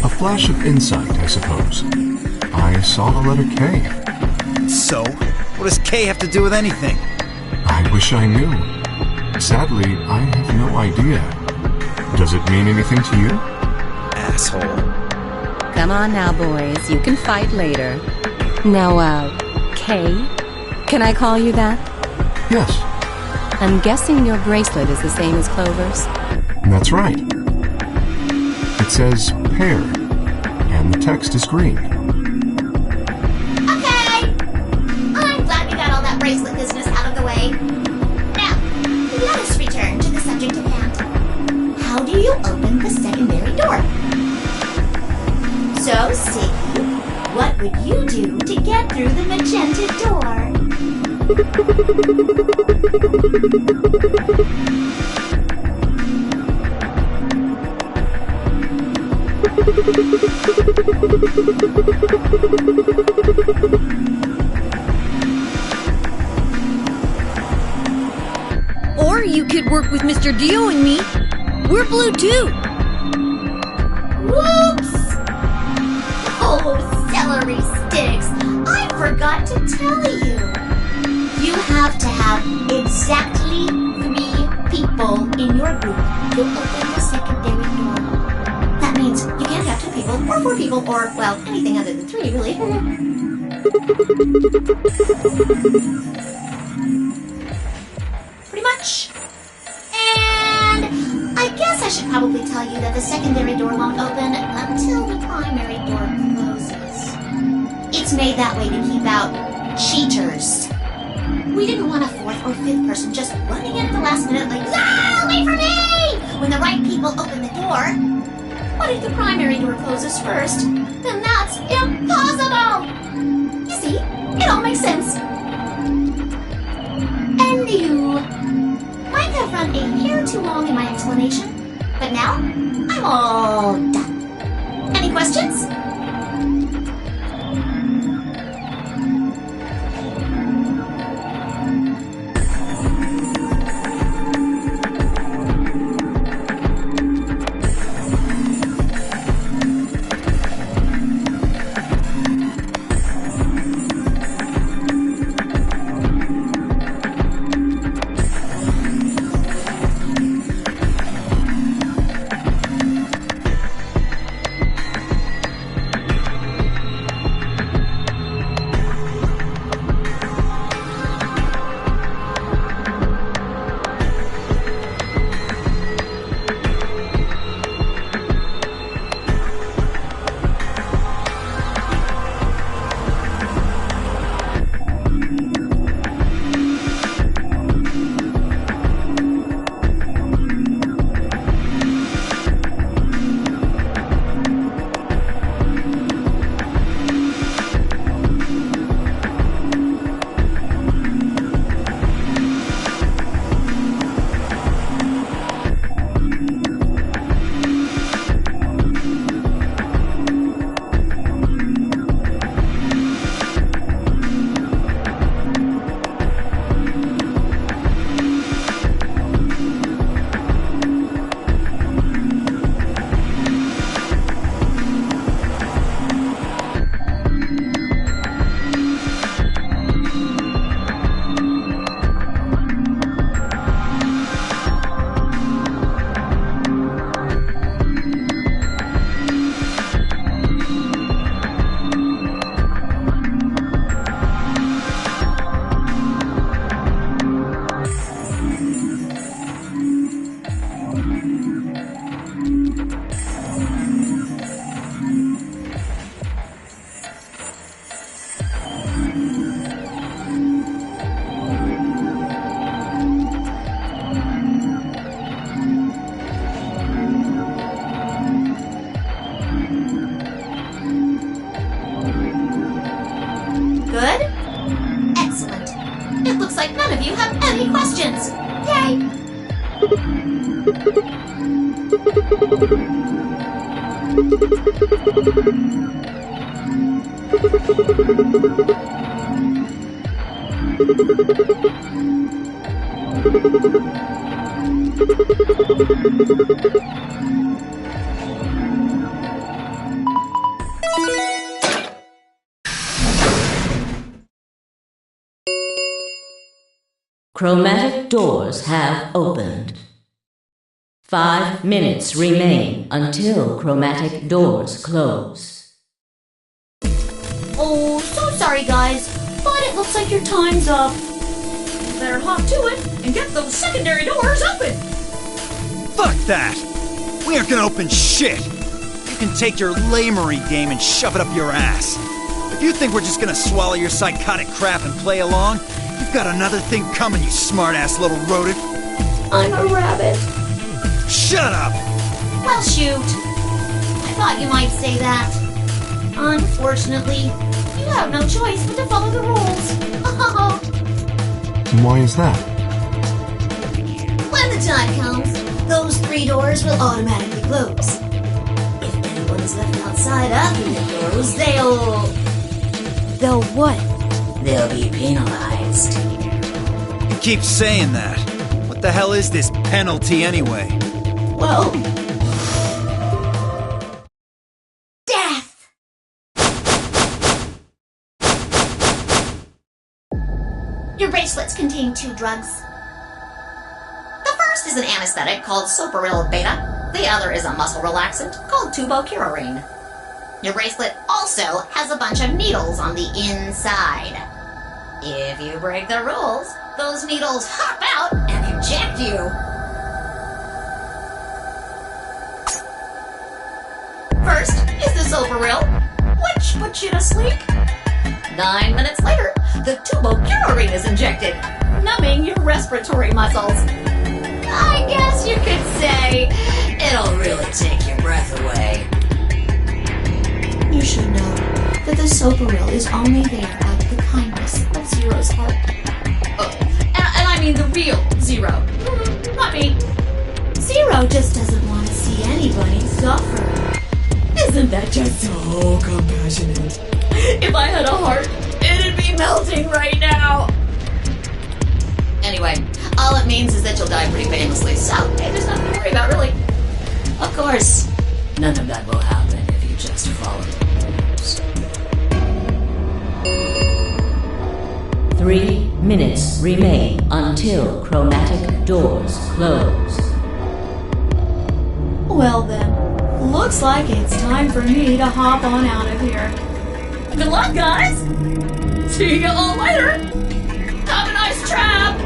A flash of insight, I suppose. I saw the letter K. So? What does K have to do with anything? I wish I knew. Sadly, I have no idea. Does it mean anything to you? Asshole. Come on now, boys. You can fight later. Now, Kay? Can I call you that? Yes. I'm guessing your bracelet is the same as Clover's? That's right. It says pair, and the text is green. Okay! I'm glad we got all that bracelet business out of the way. Now, let us return to the subject at hand. How do you open the secondary door? So would you do to get through the magenta door? Or you could work with Mr. Dio and me. We're blue too. Whoops! Oh, celery sticks! I forgot to tell you. You have to have exactly 3 people in your group to open the secondary door. That means you can't have 2 people, or 4 people, or, well, anything other than 3, really. Pretty much. And I guess I should probably tell you that the secondary door won't open until the primary door closes. It's made that way to keep out cheaters. We didn't want a 4th or 5th person just running in at the last minute like, ah, wait for me! When the right people open the door. But if the primary door closes first, then that's impossible! You see, it all makes sense. And you might have run a hair too long in my explanation, but now I'm all done. Any questions? Good? Excellent. It looks like none of you have any questions. Yay! Chromatic doors have opened. 5 minutes remain until chromatic doors close. Oh, so sorry guys, but it looks like your time's up. You better hop to it and get those secondary doors open. Fuck that! We aren't gonna open shit! You can take your lamery game and shove it up your ass. If you think we're just gonna swallow your psychotic crap and play along, you've got another thing coming, you smart-ass little rodent. I'm a rabbit. Shut up! Well, shoot. I thought you might say that. Unfortunately, have no choice but to follow the rules. And why is that? When the time comes, those 3 doors will automatically close. If anyone is left outside after they close, they'll what? They'll be penalized. You keep saying that. What the hell is this penalty anyway? Well, death! Your bracelets contain 2 drugs. The first is an anesthetic called Soparil Beta. The other is a muscle relaxant called Tubocurarine. Your bracelet also has a bunch of needles on the inside. If you break the rules, those needles hop out and inject you. First is the Soparil, which puts you to sleep. 9 minutes later, the Tubocurarine is injected, numbing your respiratory muscles. I guess you could say it'll really take your breath away. You should know that the Soparil is only there out of the kindness of Zero's heart. Oh, and I mean the real Zero, not me. Zero just doesn't want to see anybody suffer. Isn't that just so compassionate? If I had a heart, it'd be melting right now. Anyway, all it means is that you'll die pretty painlessly, so hey, there's nothing to worry about, really. Of course, none of that will happen if you just follow the rules. 3 minutes remain until chromatic doors close. Well then, looks like it's time for me to hop on out of here. Good luck, guys! See you all later! Have a nice trap!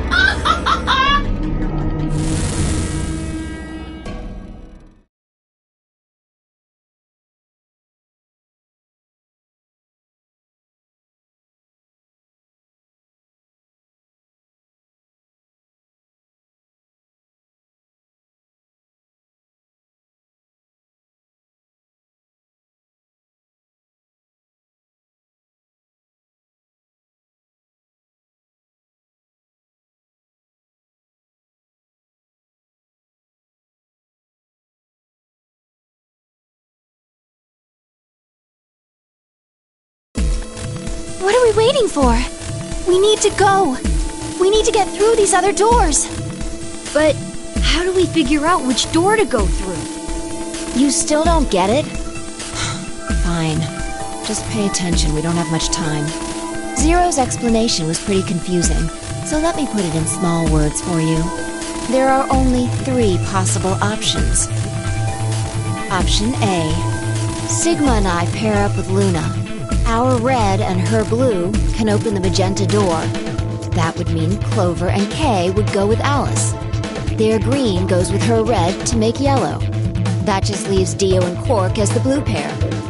What are we waiting for? We need to go. We need to get through these other doors. But how do we figure out which door to go through? You still don't get it? Fine. Just pay attention, we don't have much time. Zero's explanation was pretty confusing, so let me put it in small words for you. There are only 3 possible options. Option A. Sigma and I pair up with Luna. Our red and her blue can open the magenta door. That would mean Clover and Kay would go with Alice. Their green goes with her red to make yellow. That just leaves Dio and Quark as the blue pair,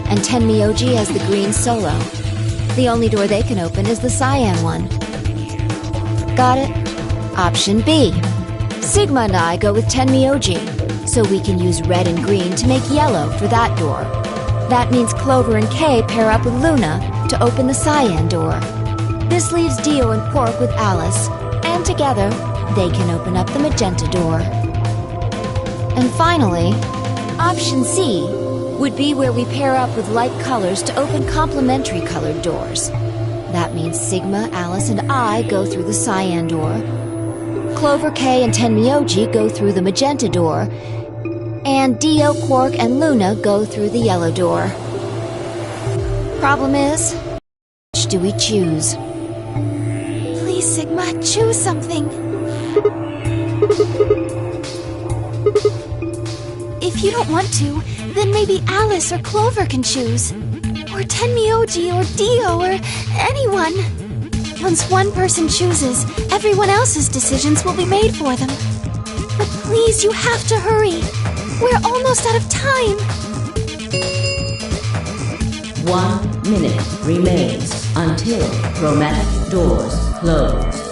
and Tenmyoji as the green solo. The only door they can open is the cyan one. Got it? Option B. Sigma and I go with Tenmyoji, so we can use red and green to make yellow for that door. That means Clover and Kay pair up with Luna to open the cyan door. This leaves Dio and Quark with Alice, and together, they can open up the magenta door. And finally, option C would be where we pair up with light colors to open complementary colored doors. That means Sigma, Alice, and I go through the cyan door. Clover, Kay, and Tenmyoji go through the magenta door. And Dio, Quark, and Luna go through the yellow door. Problem is, which do we choose? Please, Sigma, choose something. If you don't want to, then maybe Alice or Clover can choose. Or Tenmyoji or Dio or anyone. Once one person chooses, everyone else's decisions will be made for them. But please, you have to hurry. We're almost out of time. 1 minute remains until chromatic doors close.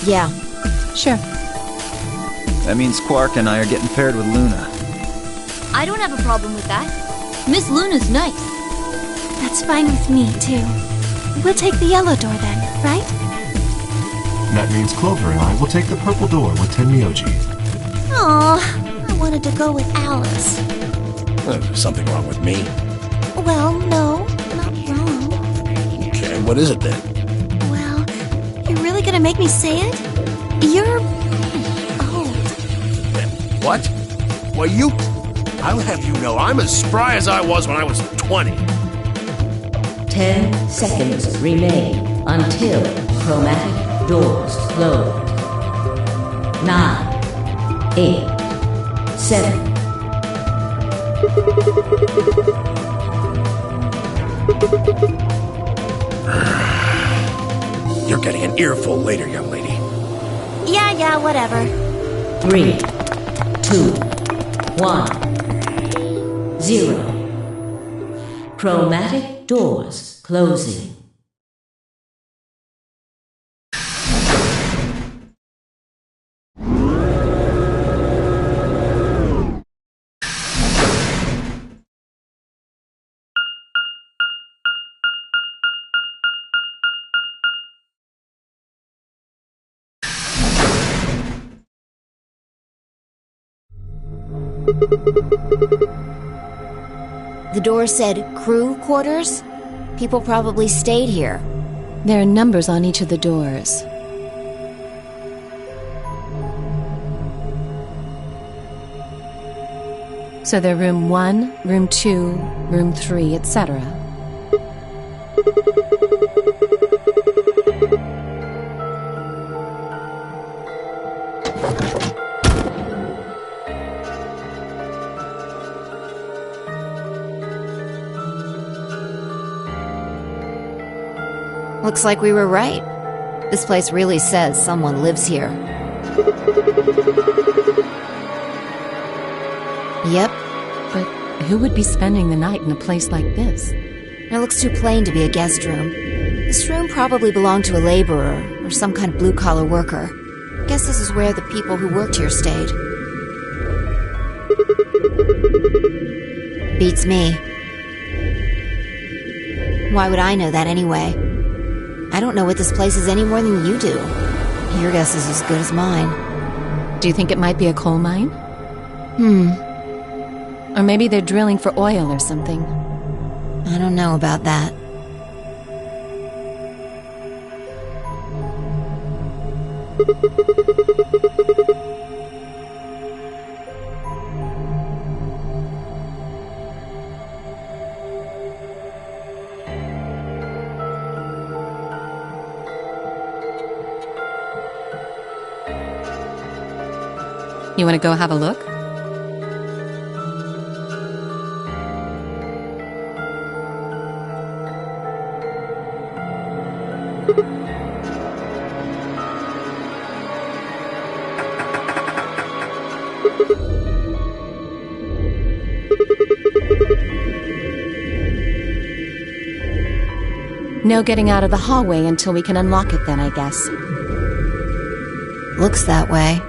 Yeah. Sure. That means Quark and I are getting paired with Luna. I don't have a problem with that. Miss Luna's nice. That's fine with me, too. We'll take the yellow door then, right? That means Clover and I will take the purple door with Tenmyoji. Aw, I wanted to go with Alice. There's something wrong with me. Well, no, not wrong. Okay, what is it then? Well, you're really gonna make me say it? You're old. What? Well, I'll have you know I'm as spry as I was when I was 20. 10 seconds remain until chromatic doors close. 9, 8, 7. You're getting an earful later, young lady. Yeah, whatever. 3, 2, 1, 0. Chromatic doors closing. The door said crew quarters? People probably stayed here. There are numbers on each of the doors. So they're room 1, room 2, room 3, etc. Looks like we were right. This place really says someone lives here. Yep. But who would be spending the night in a place like this? It looks too plain to be a guest room. This room probably belonged to a laborer or some kind of blue-collar worker. Guess this is where the people who worked here stayed. Beats me. Why would I know that anyway? I don't know what this place is any more than you do. Your guess is as good as mine. Do you think it might be a coal mine? Or maybe they're drilling for oil or something. I don't know about that. You want to go have a look? No getting out of the hallway until we can unlock it then, I guess. Looks that way.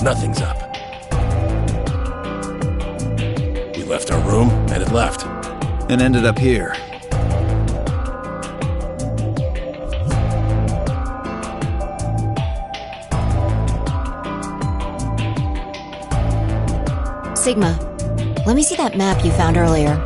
Nothing's up. We left our room, headed left. And ended up here. Sigma, let me see that map you found earlier.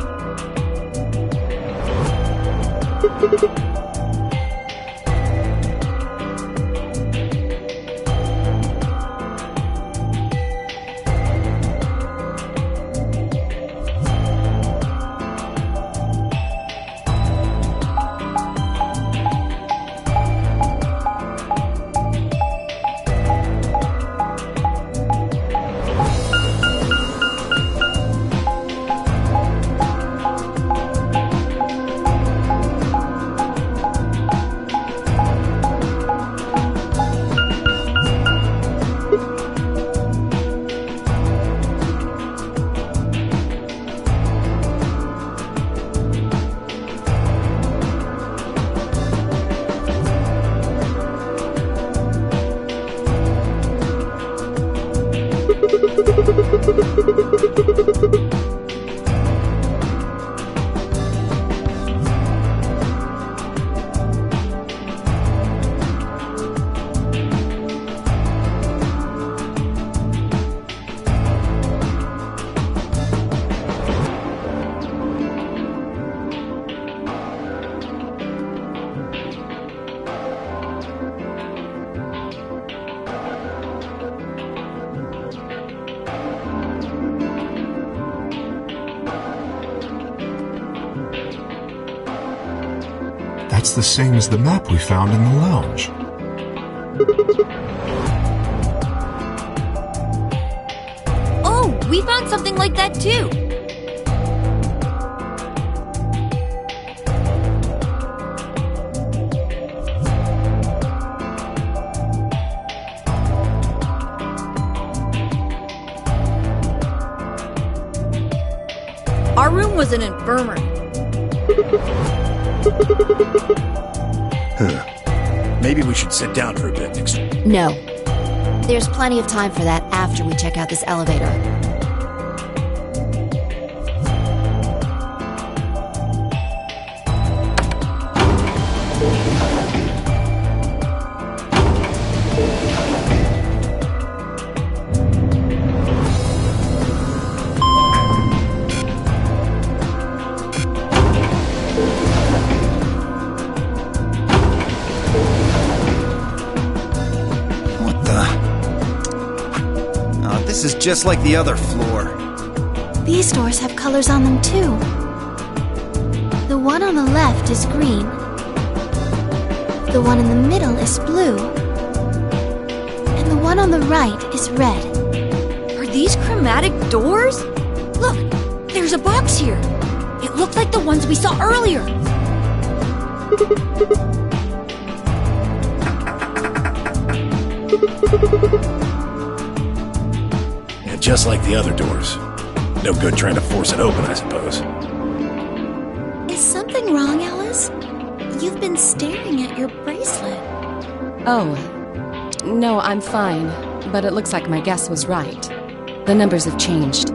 That's the same as the map we found in the lounge. Oh, we found something like that too. Our room was an infirmary. Maybe we should sit down for a bit. No. There's plenty of time for that after we check out this elevator. just like the other floor. These doors have colors on them too. The one on the left is green. The one in the middle is blue. And the one on the right is red. Are these chromatic doors? Look, there's a box here. It looked like the ones we saw earlier. And just like the other doors. No good trying to force it open, I suppose. Is something wrong, Alice? You've been staring at your bracelet. Oh, no, I'm fine. But it looks like my guess was right. The numbers have changed.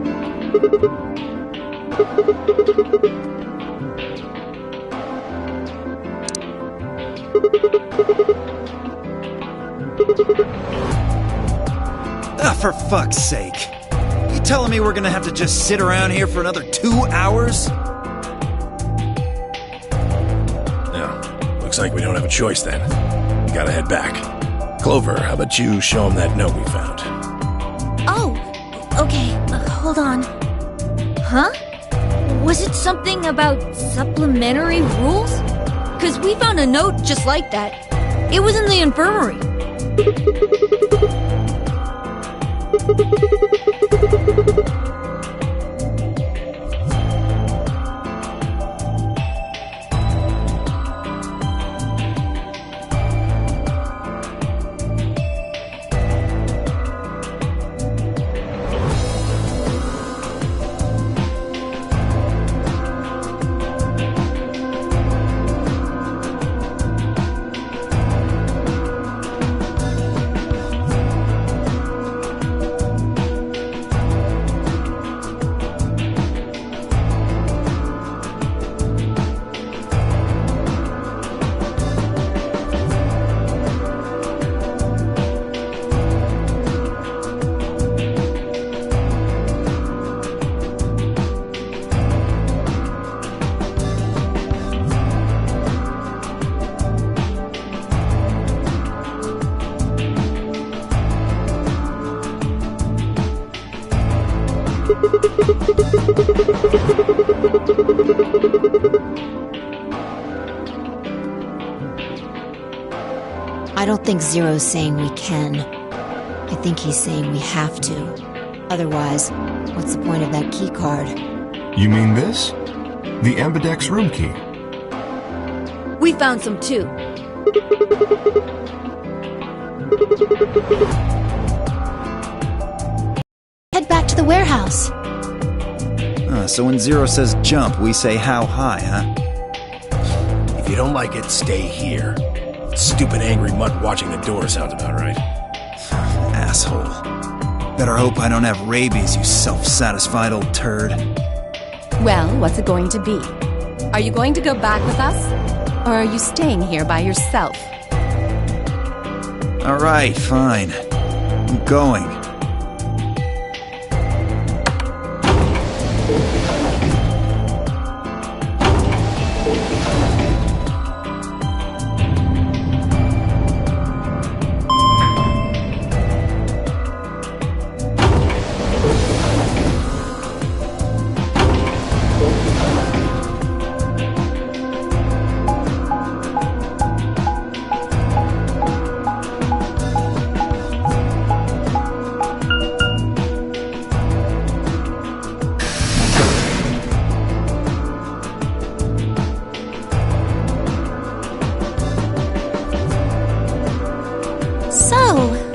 Ah, for fuck's sake. You telling me we're gonna have to just sit around here for another 2 hours? No. Looks like we don't have a choice then. We gotta head back. Clover, how about you show him that note we found? Oh, okay, hold on. Huh? Was it something about supplementary rules? 'Cause we found a note just like that. It was in the infirmary. I don't think Zero's saying we can. I think he's saying we have to. Otherwise, what's the point of that key card? You mean this? The Ambidex room key. We found some too. Head back to the warehouse. So when Zero says jump, we say how high, huh? If you don't like it, stay here. Stupid angry mutt watching the door sounds about right. Asshole. Better hope I don't have rabies, you self-satisfied old turd. Well, what's it going to be? Are you going to go back with us? Or are you staying here by yourself? Alright, fine. I'm going.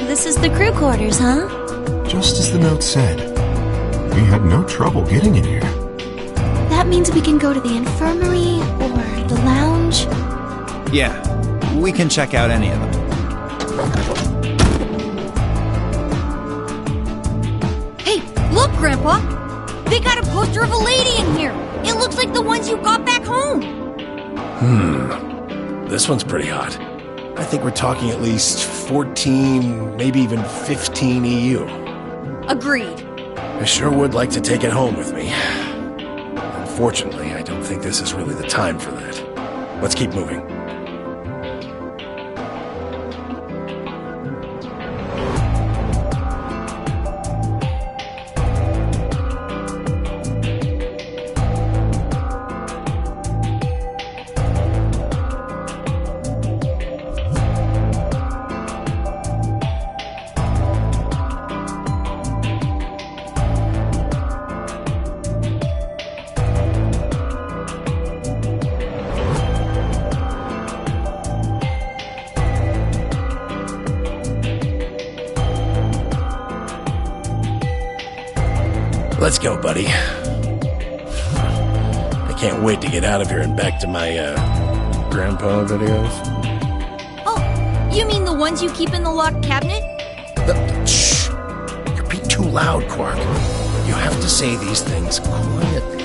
This is the crew quarters, huh? Just as the note said. We had no trouble getting in here. That means we can go to the infirmary or the lounge. Yeah, we can check out any of them. Hey, look, Grandpa! They got a poster of a lady in here! It looks like the ones you got back home! This one's pretty hot. I think we're talking at least 14, maybe even 15 EU. Agreed. I sure would like to take it home with me. Unfortunately, I don't think this is really the time for that. Let's keep moving. Let's go, buddy. I can't wait to get out of here and back to my, grandpa videos. Oh, you mean the ones you keep in the locked cabinet? Shh! You're being too loud, Quark. You have to say these things quietly.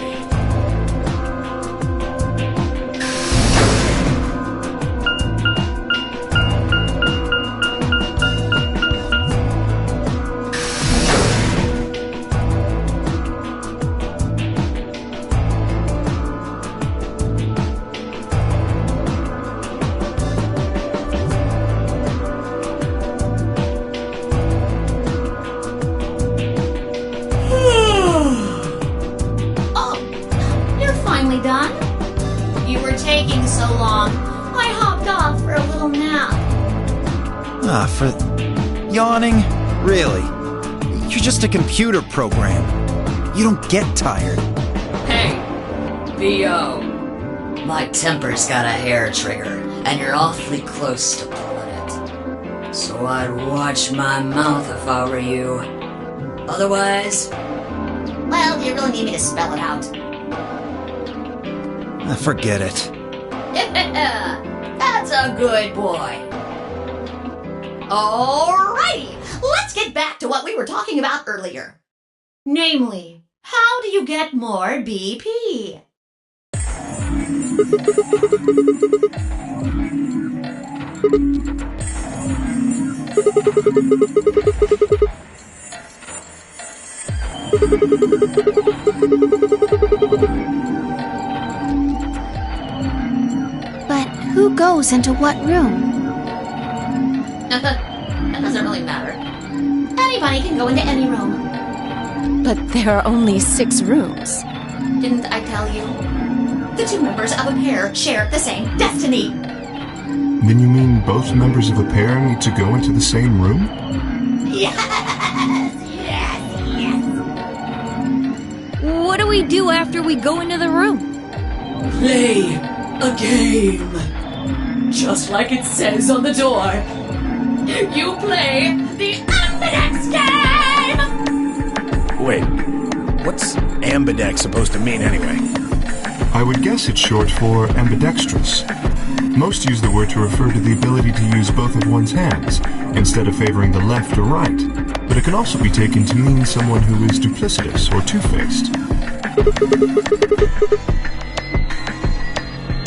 Done? You were taking so long. I hopped off for a little nap. For yawning? Really? You're just a computer program. You don't get tired. Hey, VO. My temper's got a hair trigger, and you're awfully close to pulling it. So I'd watch my mouth if I were you. Otherwise... Well, do you really need me to spell it out? Forget it. That's a good boy. Alrighty, let's get back to what we were talking about earlier. Namely, how do you get more BP? But who goes into what room? That doesn't really matter. Anybody can go into any room. But there are only 6 rooms. Didn't I tell you? The 2 members of a pair share the same destiny. Then you mean both members of a pair need to go into the same room? Yes. What do we do after we go into the room? Play a game. Just like it says on the door. You play the Ambidex game! Wait, what's ambidex supposed to mean anyway? I would guess it's short for ambidextrous. Most use the word to refer to the ability to use both of one's hands, instead of favoring the left or right. But it can also be taken to mean someone who is duplicitous or two-faced.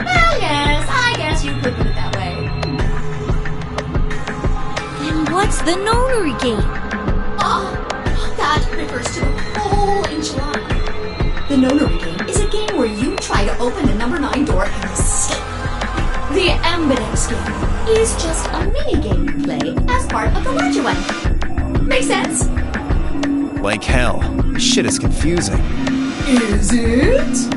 Well, yes, I guess you could put it that way. Then what's the notary game? Oh, that refers to the whole enchilada. The notary game is a game where you try to open the number 9 door and escape. The Ambidex game is just a mini-game you play as part of the larger one. Make sense? Like hell. This shit is confusing. Is it?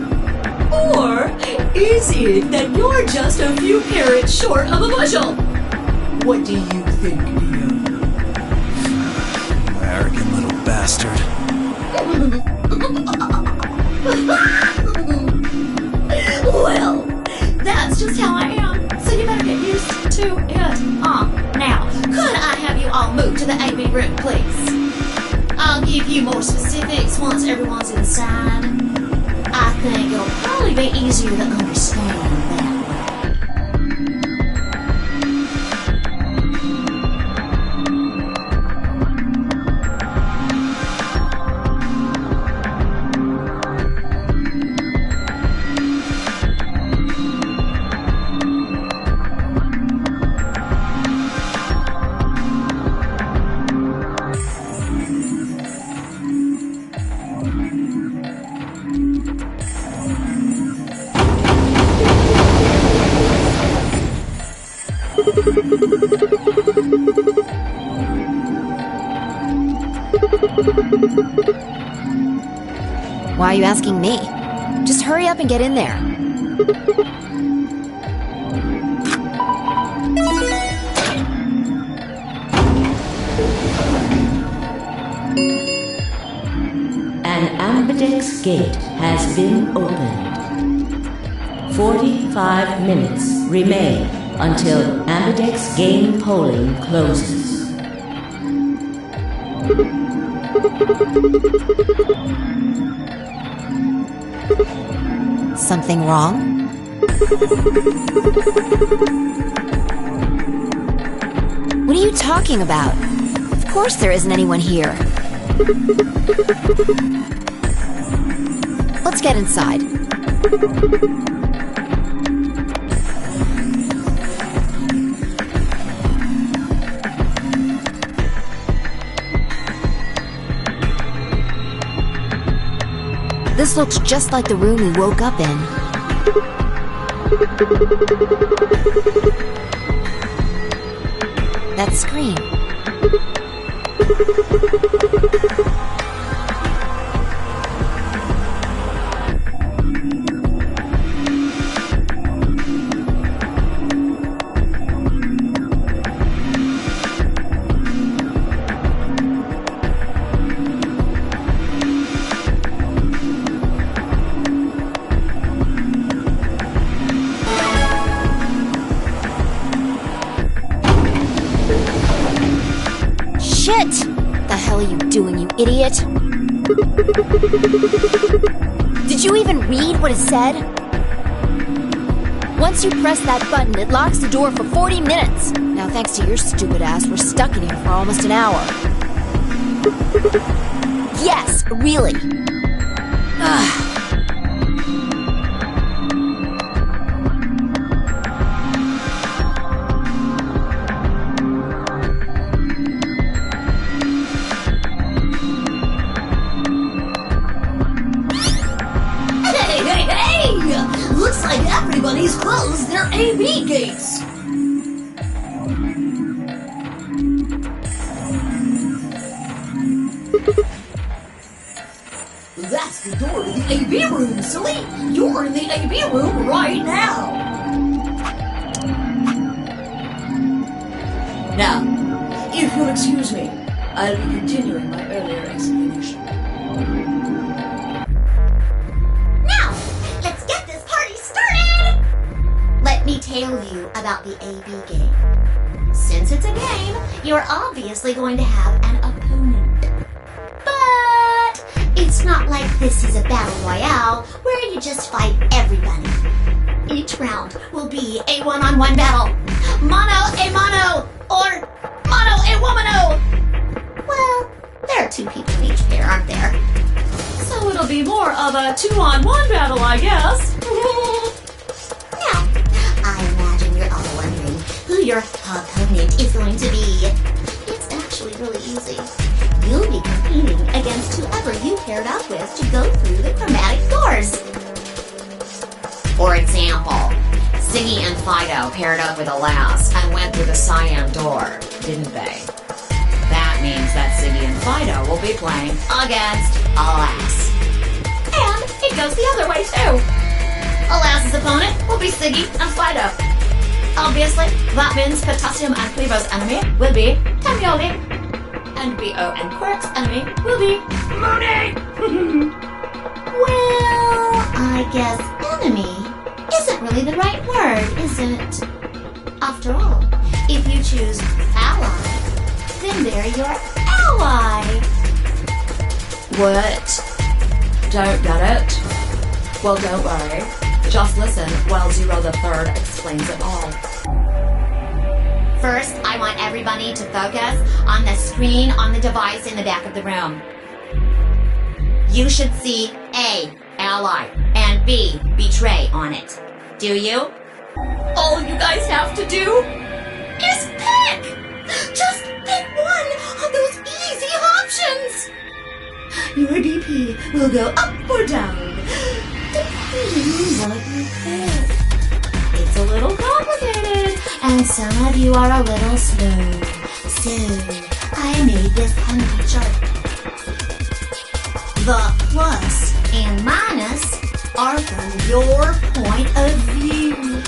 Or is it that you're just a few carrots short of a bushel? What do you think, Neo? Arrogant little bastard. Well, that's just how I am, so you better get used to it. Now, could I have you all move to the AB room, please? I'll give you more specifics once everyone's inside. I think it'll probably be easier to understand that way. Why are you asking me? Just hurry up and get in there. An Ambidex gate has been opened. 45 minutes remain until Ambidex game polling closes. something wrong? What are you talking about? Of course there isn't anyone here. Let's get inside. This looks just like the room we woke up in. That scream. Shit! The hell are you doing, you idiot? Did you even read what it said? Once you press that button, it locks the door for 40 minutes. Now, thanks to your stupid ass, we're stuck in here for almost an hour. Yes, really. Ugh. Looks like everybody's closed their AV gates. That's the door to the AV room, silly. You're in the AV room right now. Now, if you'll excuse me, I'll be continuing my earlier explanation. Let me tell you about the AV game. Since it's a game, you're obviously going to have an opponent. But it's not like this is a battle royale where you just fight everybody. Each round will be a one-on-one battle. Mono a mono, or mono a womano. Well, there are two people in each pair, aren't there? So it'll be more of a two-on-one battle, I guess. I imagine you're all wondering who your opponent is going to be. It's actually really easy. You'll be competing against whoever you paired up with to go through the chromatic doors. For example, Siggy and Fido paired up with Alas and went through the cyan door, didn't they? That means that Siggy and Fido will be playing against Alas. And it goes the other way too. Alas's opponent will be Siggy and Fido. Obviously, that means Potassium and Clevo's enemy will be Tamioli. And B.O. and Quirk's enemy will be Mooney! Well, I guess enemy isn't really the right word, is it? After all, if you choose ally, then they're your ally. What? Don't get it? Well, don't worry. Just listen while Zero the Third explains it all. First, I want everybody to focus on the screen on the device in the back of the room. You should see A, ally, and B, betray on it. Do you? All you guys have to do is pick! Just pick one of those easy options! Your BP will go up or down, depending on what you pick. It's a little complicated, and some of you are a little slow. So, I made this handy chart. The plus and minus are from your point of view.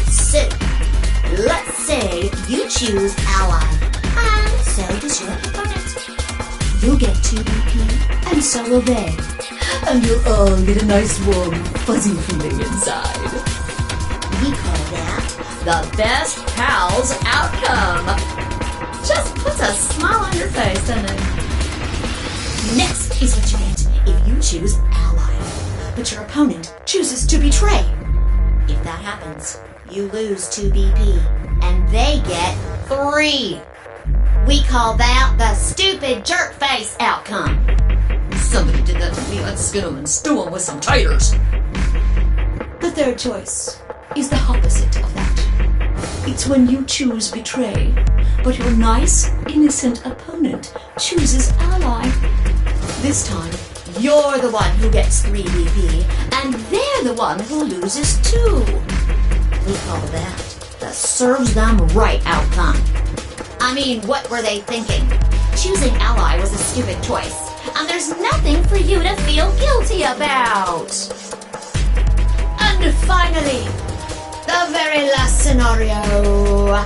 So, let's say you choose ally, and so does your opponent. You'll get 2 BP, and so will they. And you'll all get a nice warm, fuzzy feeling inside. We call that the best pals outcome. Just puts a smile on your face, doesn't it? Next is what you get if you choose ally. but your opponent chooses to betray. If that happens, you lose 2 BP, and they get 3. We call that the stupid jerk face outcome. Somebody did that to me. I'd skin them and stew them with some taters. The third choice is the opposite of that. It's when you choose betray, but your nice, innocent opponent chooses ally. This time, you're the one who gets 3 BP, and they're the one who loses 2. We call that the serves them right outcome. I mean, what were they thinking? Choosing ally was a stupid choice, and there's nothing for you to feel guilty about. And finally, the very last scenario.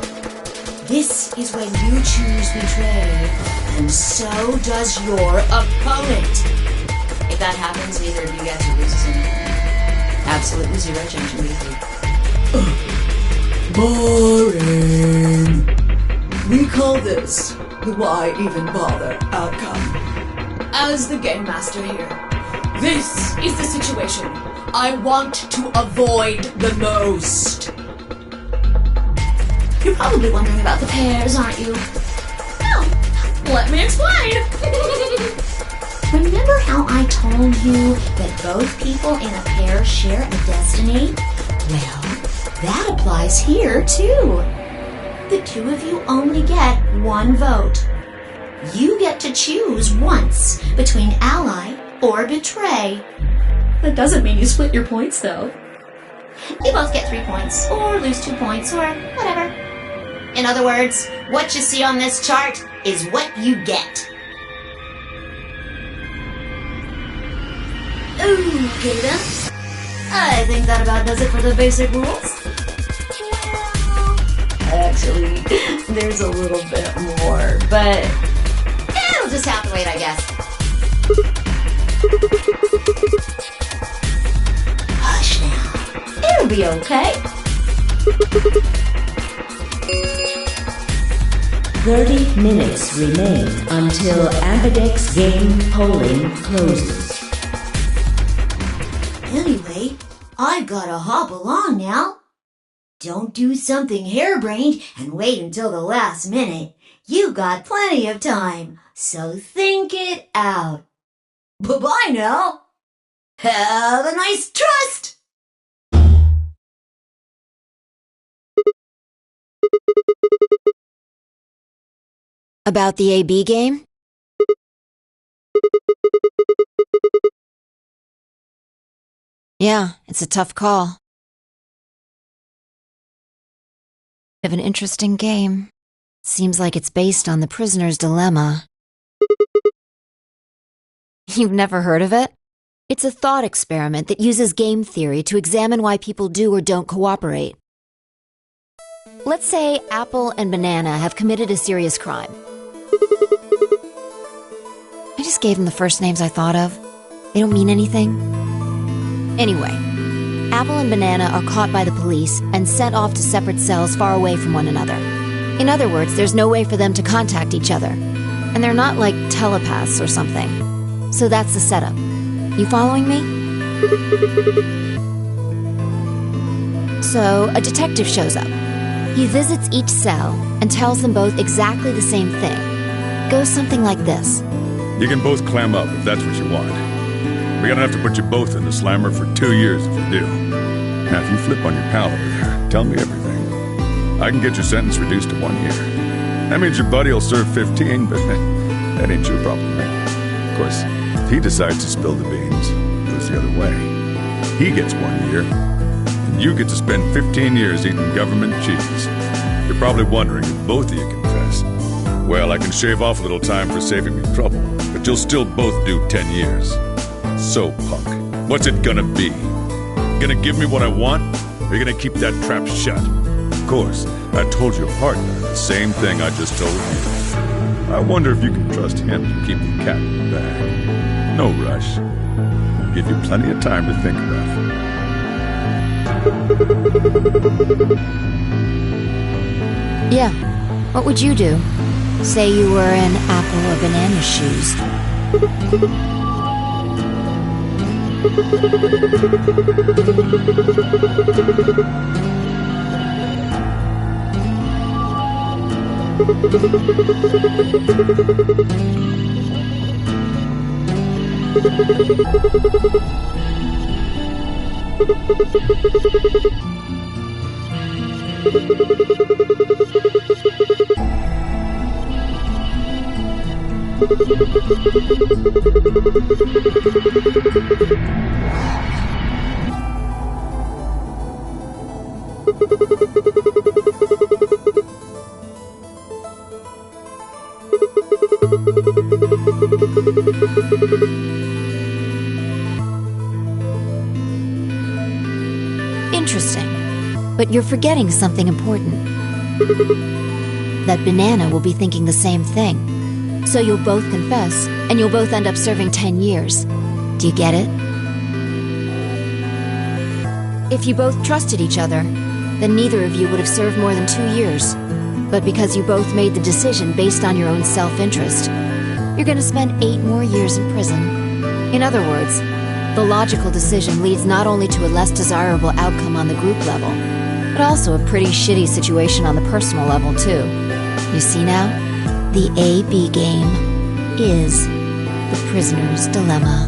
This is when you choose betray, and so does your opponent. If that happens, neither of you guys will lose anything. Absolutely 0 change in BP. Boring. We call this the why even bother outcome. As the game master here, this is the situation I want to avoid the most. You're probably wondering about the pairs, aren't you? No, let me explain. Remember how I told you that both people in a pair share a destiny? Well, that applies here too. The 2 of you only get 1 vote. You get to choose once between ally or betray. That doesn't mean you split your points, though. You both get 3 points, or lose 2 points, or whatever. In other words, what you see on this chart is what you get. Okay then. I think that about does it for the basic rules. Actually, there's a little bit more, but it'll just have to wait, I guess. Hush now. It'll be okay. 30 minutes remain until Ambidex game polling closes. Anyway, I've gotta hop along now. Don't do something harebrained and wait until the last minute. You got plenty of time, so think it out. Bye-bye now. Have a nice trust! About the AB game? Yeah, it's a tough call. Of an interesting game. Seems like it's based on the prisoner's dilemma. You've never heard of it? It's a thought experiment that uses game theory to examine why people do or don't cooperate. Let's say Apple and Banana have committed a serious crime. I just gave them the first names I thought of. They don't mean anything. Anyway, Apple and Banana are caught by the police and sent off to separate cells far away from one another. In other words, there's no way for them to contact each other. And they're not like telepaths or something. So that's the setup. You following me? So, a detective shows up. He visits each cell and tells them both exactly the same thing. Goes something like this. You can both clam up if that's what you want. We're gonna have to put you both in the slammer for 2 years if you do. Now, if you flip on your pal over there, tell me everything. I can get your sentence reduced to 1 year. That means your buddy will serve 15, but that ain't your problem, right? Of course, if he decides to spill the beans, it goes the other way. He gets 1 year, and you get to spend 15 years eating government cheese. You're probably wondering if both of you confess. Well, I can shave off a little time for saving me trouble, but you'll still both do 10 years. So, punk, what's it gonna be? Gonna give me what I want, or you gonna keep that trap shut? Of course, I told your partner the same thing I just told you. I wonder if you can trust him to keep the cat in the bag. No rush. I'll give you plenty of time to think about it. Yeah. What would you do? Say you were in Apple or Banana's shoes. Interesting. But you're forgetting something important. That Banana will be thinking the same thing. So you'll both confess, and you'll both end up serving 10 years. Do you get it? If you both trusted each other, then neither of you would have served more than 2 years. But because you both made the decision based on your own self-interest, you're gonna spend 8 more years in prison. In other words, the logical decision leads not only to a less desirable outcome on the group level, but also a pretty shitty situation on the personal level, too. You see now? The A-B game is the prisoner's dilemma.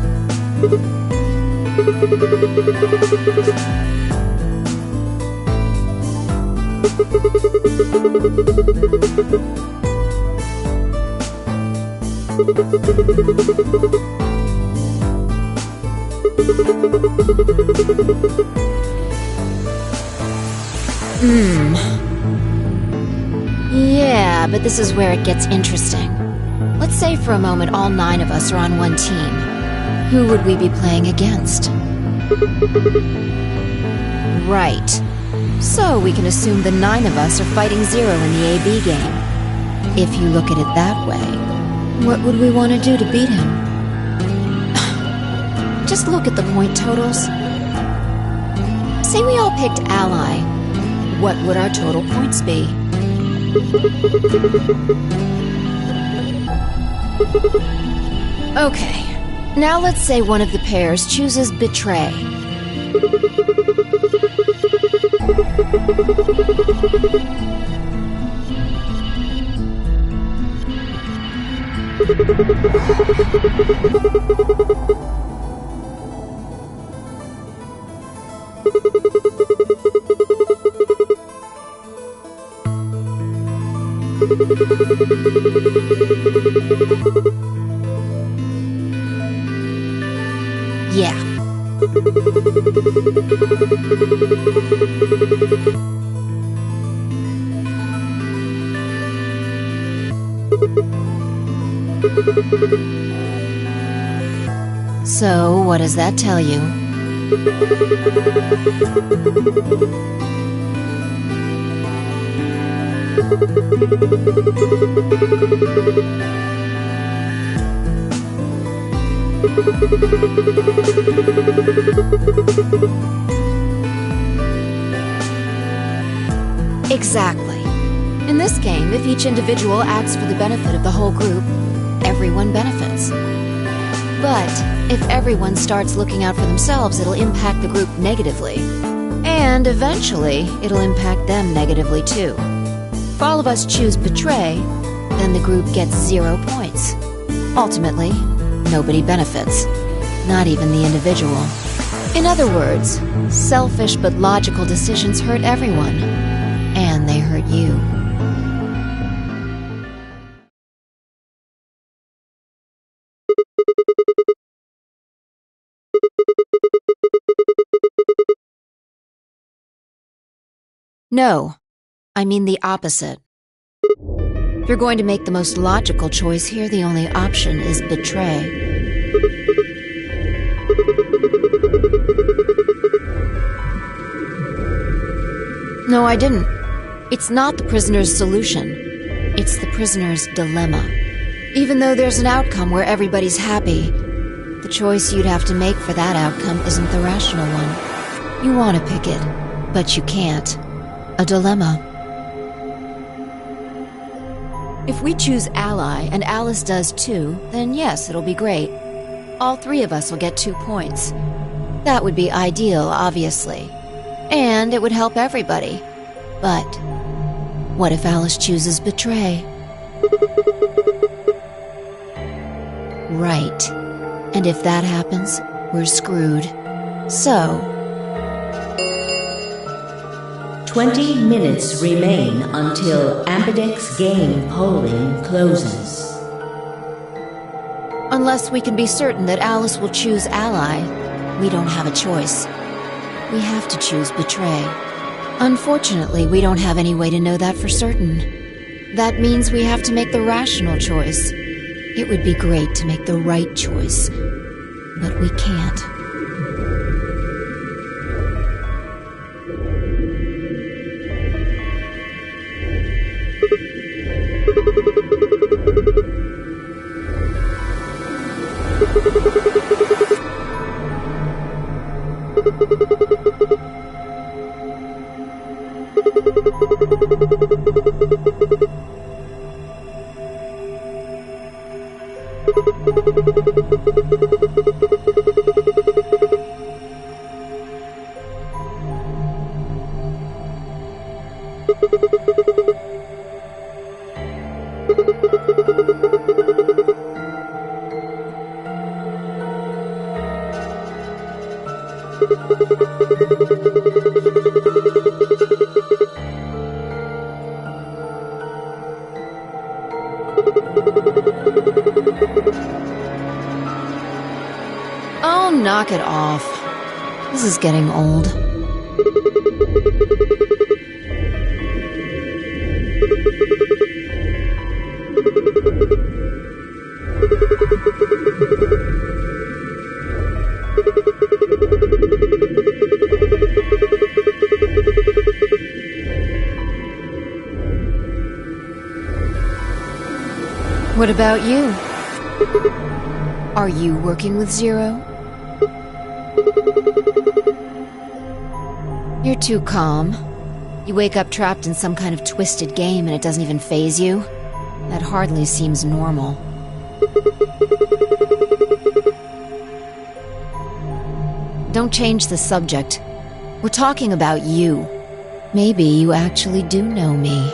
Yeah, but this is where it gets interesting. Let's say for a moment all 9 of us are on one team. Who would we be playing against? Right. So we can assume the 9 of us are fighting Zero in the AB game. If you look at it that way, what would we want to do to beat him? Just look at the point totals. Say we all picked Ally. What would our total points be? Okay. Now let's say one of the pairs chooses Betray. Yeah. So, what does that tell you? Exactly. In this game, if each individual acts for the benefit of the whole group, everyone benefits. But if everyone starts looking out for themselves, it'll impact the group negatively. And eventually, it'll impact them negatively too. If all of us choose Betray, then the group gets 0 points. Ultimately, nobody benefits. Not even the individual. In other words, selfish but logical decisions hurt everyone. And they hurt you. No, I mean the opposite. If you're going to make the most logical choice here, the only option is Betray. No, I didn't. It's not the prisoner's solution. It's the prisoner's dilemma. Even though there's an outcome where everybody's happy, the choice you'd have to make for that outcome isn't the rational one. You want to pick it, but you can't. A dilemma. If we choose Ally, and Alice does too, then yes, it'll be great. all three of us will get 2 points. That would be ideal, obviously. And it would help everybody. But what if Alice chooses betray? Right. And if that happens, we're screwed. So 20 minutes remain until Ambidex game polling closes. unless we can be certain that Alice will choose ally, we don't have a choice. We have to choose betray. Unfortunately, we don't have any way to know that for certain. That means we have to make the rational choice. It would be great to make the right choice, but we can't. Oh, knock it off. This is getting old. What about you? Are you working with Zero? You're too calm. You wake up trapped in some kind of twisted game and it doesn't even faze you? That hardly seems normal. Don't change the subject. We're talking about you. Maybe you actually do know me.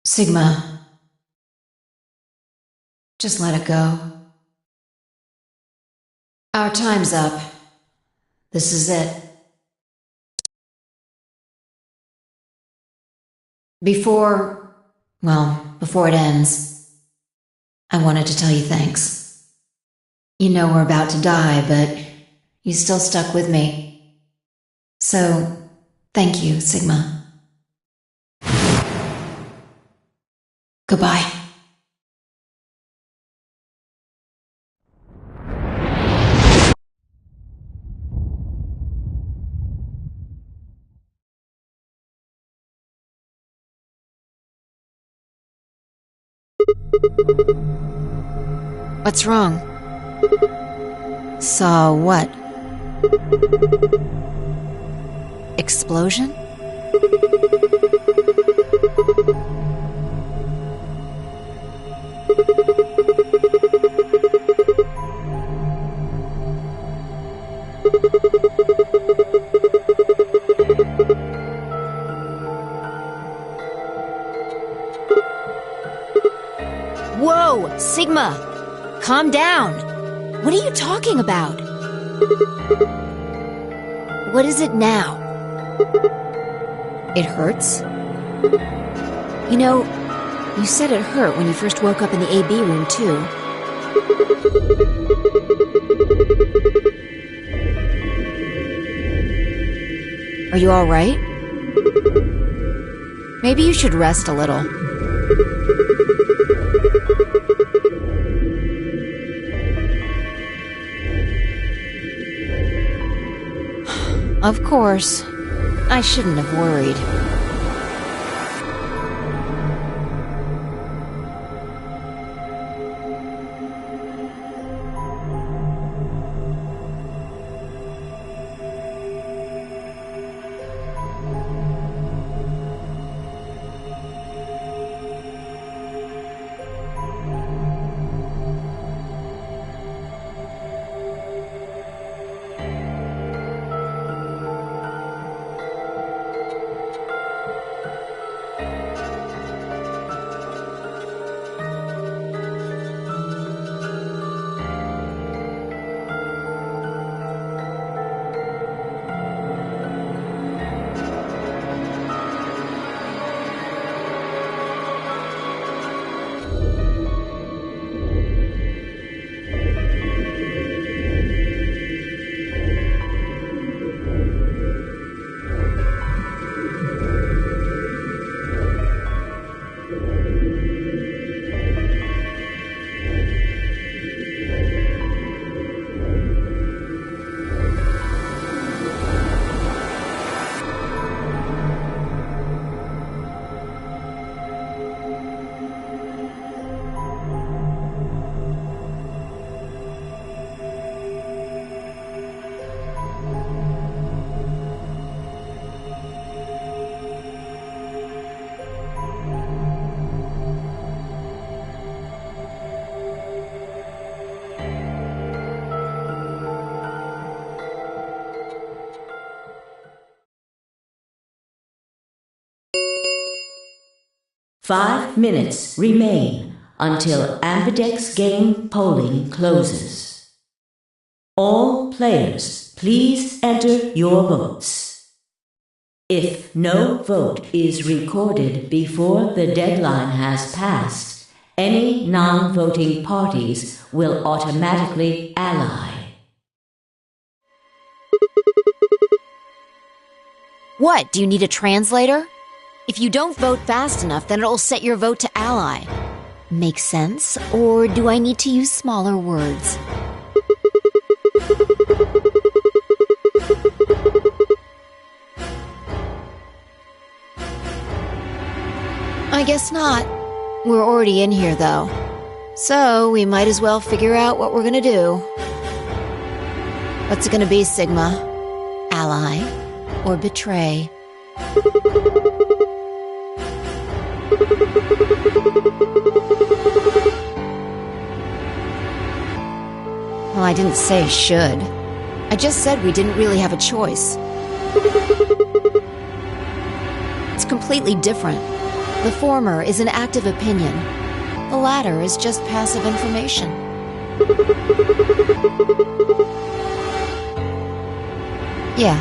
Sigma. Just let it go. Our time's up. This is it. Before it ends, I wanted to tell you thanks. You know we're about to die, but you still stuck with me. So, thank you, Sigma. Goodbye. What's wrong? Saw what? Explosion? Whoa, Sigma! Calm down! What are you talking about? What is it now? It hurts? You know, you said it hurt when you first woke up in the AB room, too. Are you all right? Maybe you should rest a little. Of course. I shouldn't have worried. Five minutes remain until Ambidex game polling closes. All players, please enter your votes. If no vote is recorded before the deadline has passed, any non-voting parties will automatically ally. What, do you need a translator? If you don't vote fast enough, then it'll set your vote to ally. Make sense? Or do I need to use smaller words? I guess not. We're already in here, though. So, we might as well figure out what we're gonna do. What's it gonna be, Sigma? Ally? Or betray? Well, I didn't say should. I just said we didn't really have a choice. It's completely different. The former is an active opinion. The latter is just passive information. Yeah.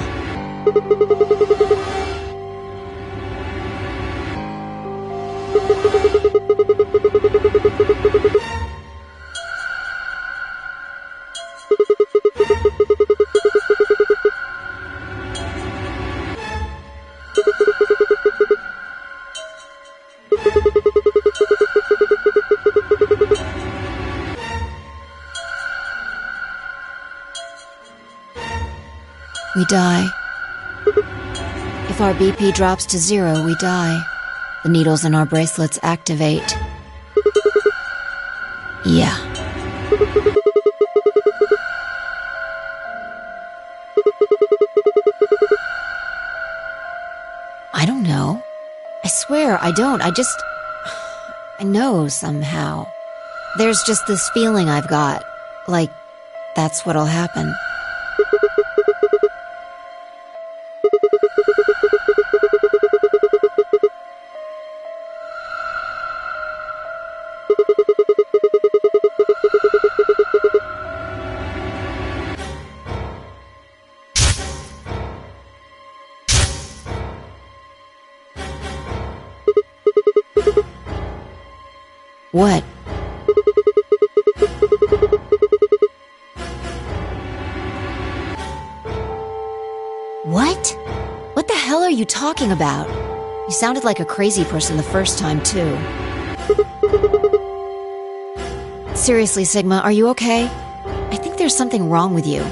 We die. If our BP drops to 0, we die. The needles in our bracelets activate. Yeah. I don't know. I swear I don't. I know somehow. There's just this feeling I've got. Like, that's what'll happen. What? What? What the hell are you talking about? You sounded like a crazy person the first time, too. Seriously, Sigma, are you okay? I think there's something wrong with you.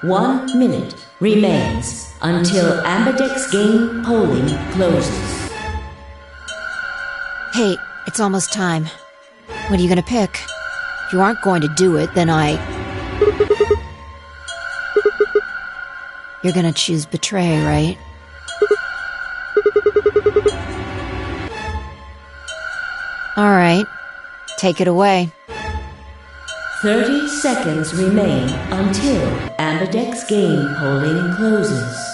1 minute remains until Ambidex game polling closes. Hey, it's almost time. What are you gonna pick? If you aren't going to do it, then You're gonna choose betray, right? Alright, take it away. 30 seconds remain until Ambidex game polling closes.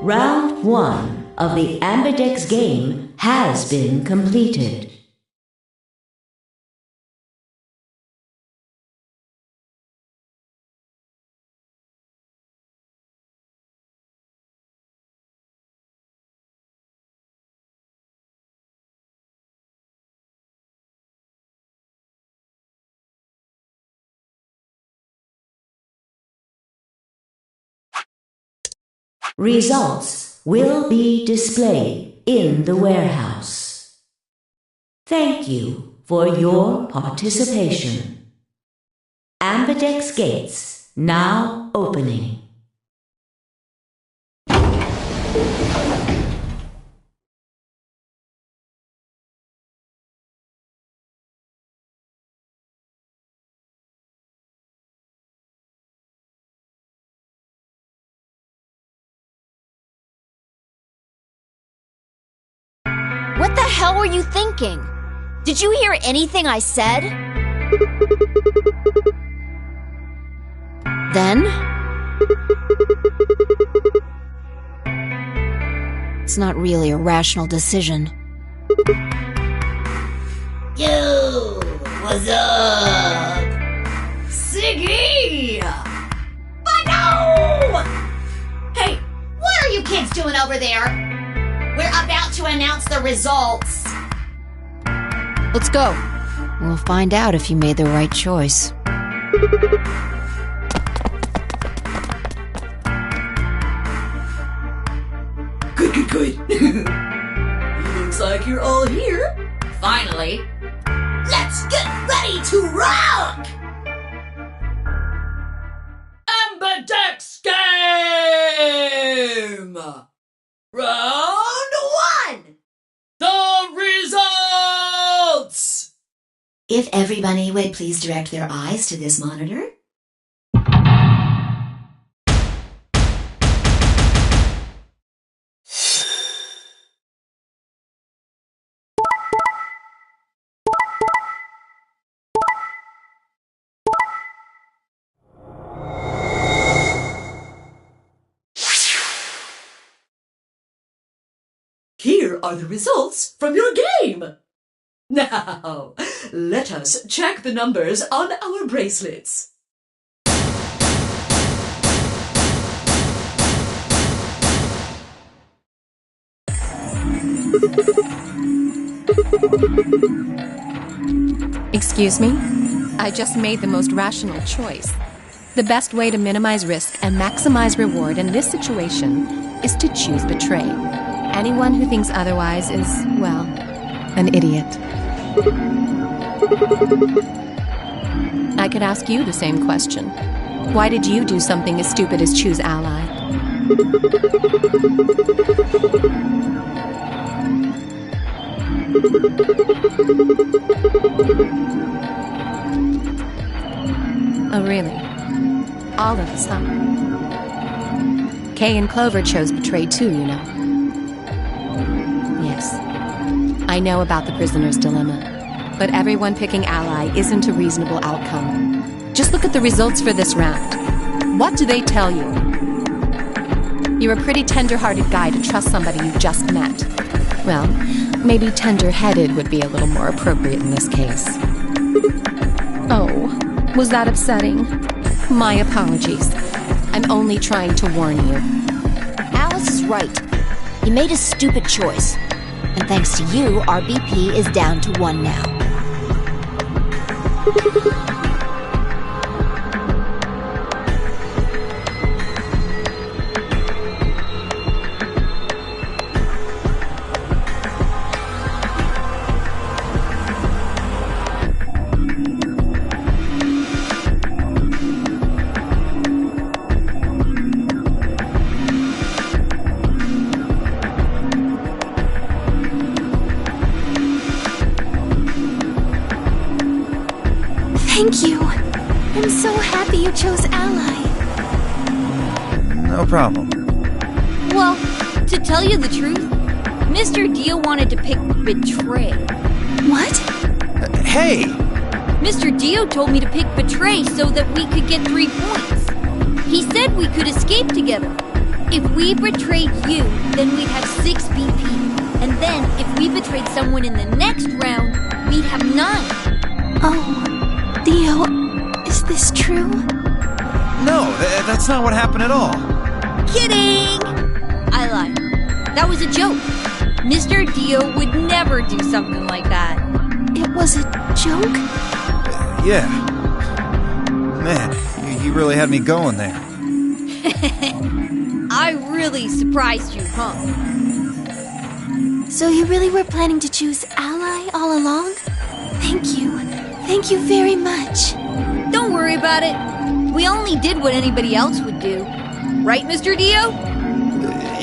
Round 1 of the Ambidex game has been completed. Results will be displayed in the warehouse. Thank you for your participation. Ambidex gates now opening. What the hell were you thinking? Did you hear anything I said? Then? It's not really a rational decision. Yo, what's up? Siggy! But no! Hey, what are you kids doing over there? We're about to announce the results. Let's go. We'll find out if you made the right choice. Good. Looks like you're all here. Finally. Let's get ready to rock! Ambidex game! Round 1! The results! If everybody would please direct their eyes to this monitor. Here are the results from your game. Now, let us check the numbers on our bracelets. Excuse me? I just made the most rational choice. The best way to minimize risk and maximize reward in this situation is to choose betray. Anyone who thinks otherwise is, well, an idiot. I could ask you the same question. Why did you do something as stupid as choose ally? Oh, really? All of us, huh? Kay and Clover chose betray too, you know. Yes. I know about the prisoner's dilemma, but everyone picking ally isn't a reasonable outcome. Just look at the results for this round. What do they tell you? You're a pretty tender-hearted guy to trust somebody you just met. Well, maybe tender-headed would be a little more appropriate in this case. Oh, was that upsetting? My apologies. I'm only trying to warn you. Alice is right. You made a stupid choice. And thanks to you, our BP is down to 1 now. Thank you. I'm so happy you chose Ally. No problem. Well, to tell you the truth, Mr. Dio wanted to pick Betray. What? Hey! Mr. Dio told me to pick Betray so that we could get 3 points. He said we could escape together. If we betrayed you, then we'd have 6 BP. And then, if we betrayed someone in the next round, we'd have 9. Oh, Dio, is this true? No, that's not what happened at all. Kidding! I lied. That was a joke. Mr. Dio would never do something like that. It was a joke? Yeah. Man, you really had me going there. I really surprised you, huh? So you really were planning to choose Ally all along? Thank you. Thank you very much. Don't worry about it. We only did what anybody else would do. Right, Mr. Dio?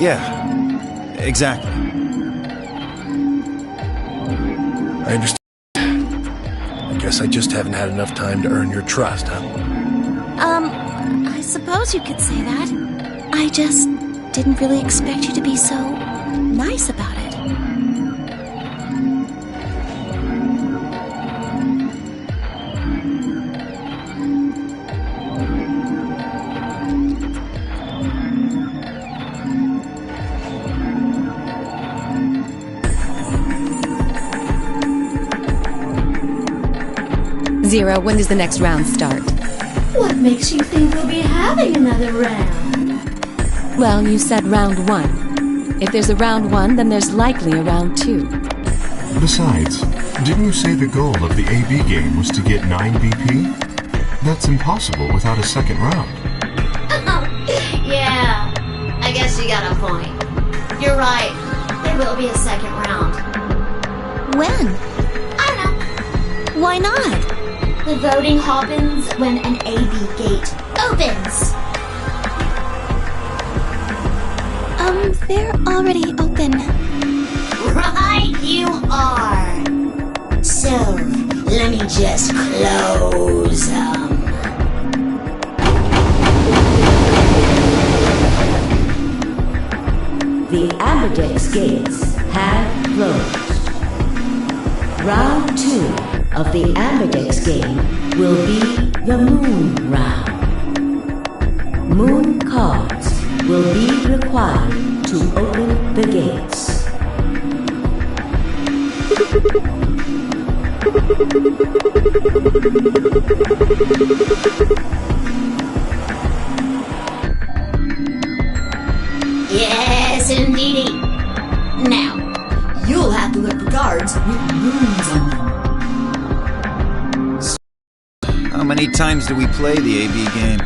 Yeah, exactly. I understand. I guess I just haven't had enough time to earn your trust, huh? I suppose you could say that. I just didn't really expect you to be so nice about it. Zero, when does the next round start? What makes you think we'll be having another round? Well, you said round 1. If there's a round 1, then there's likely a round 2. Besides, didn't you say the goal of the AB game was to get 9 BP? That's impossible without a second round. Yeah, I guess you got a point. You're right. There will be a second round. When? I don't know. Why not? The voting happens when an AB gate opens. They're already open. Right you are. So, let me just close them. The Ambidex gates have closed. Round 2 of the Ambidex game will be the Moon round. Moon cards will be required to open the gates. Yes, indeedy. Now, you'll have to look for cards with moons on them. How many times do we play the AB game?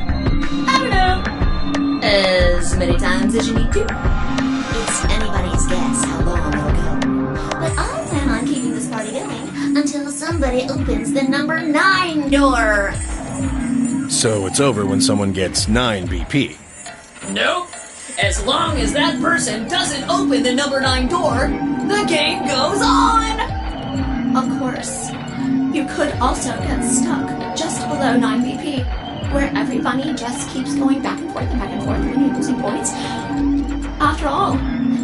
I don't know. As many times as you need to. It's anybody's guess how long it'll go. But I plan on keeping this party going until somebody opens the number 9 door. So it's over when someone gets 9 BP. Nope. As long as that person doesn't open the number 9 door, the game goes on! Of course, you could also get stuck just below 9 BP, where everybody just keeps going back and forth winning losing points. After all,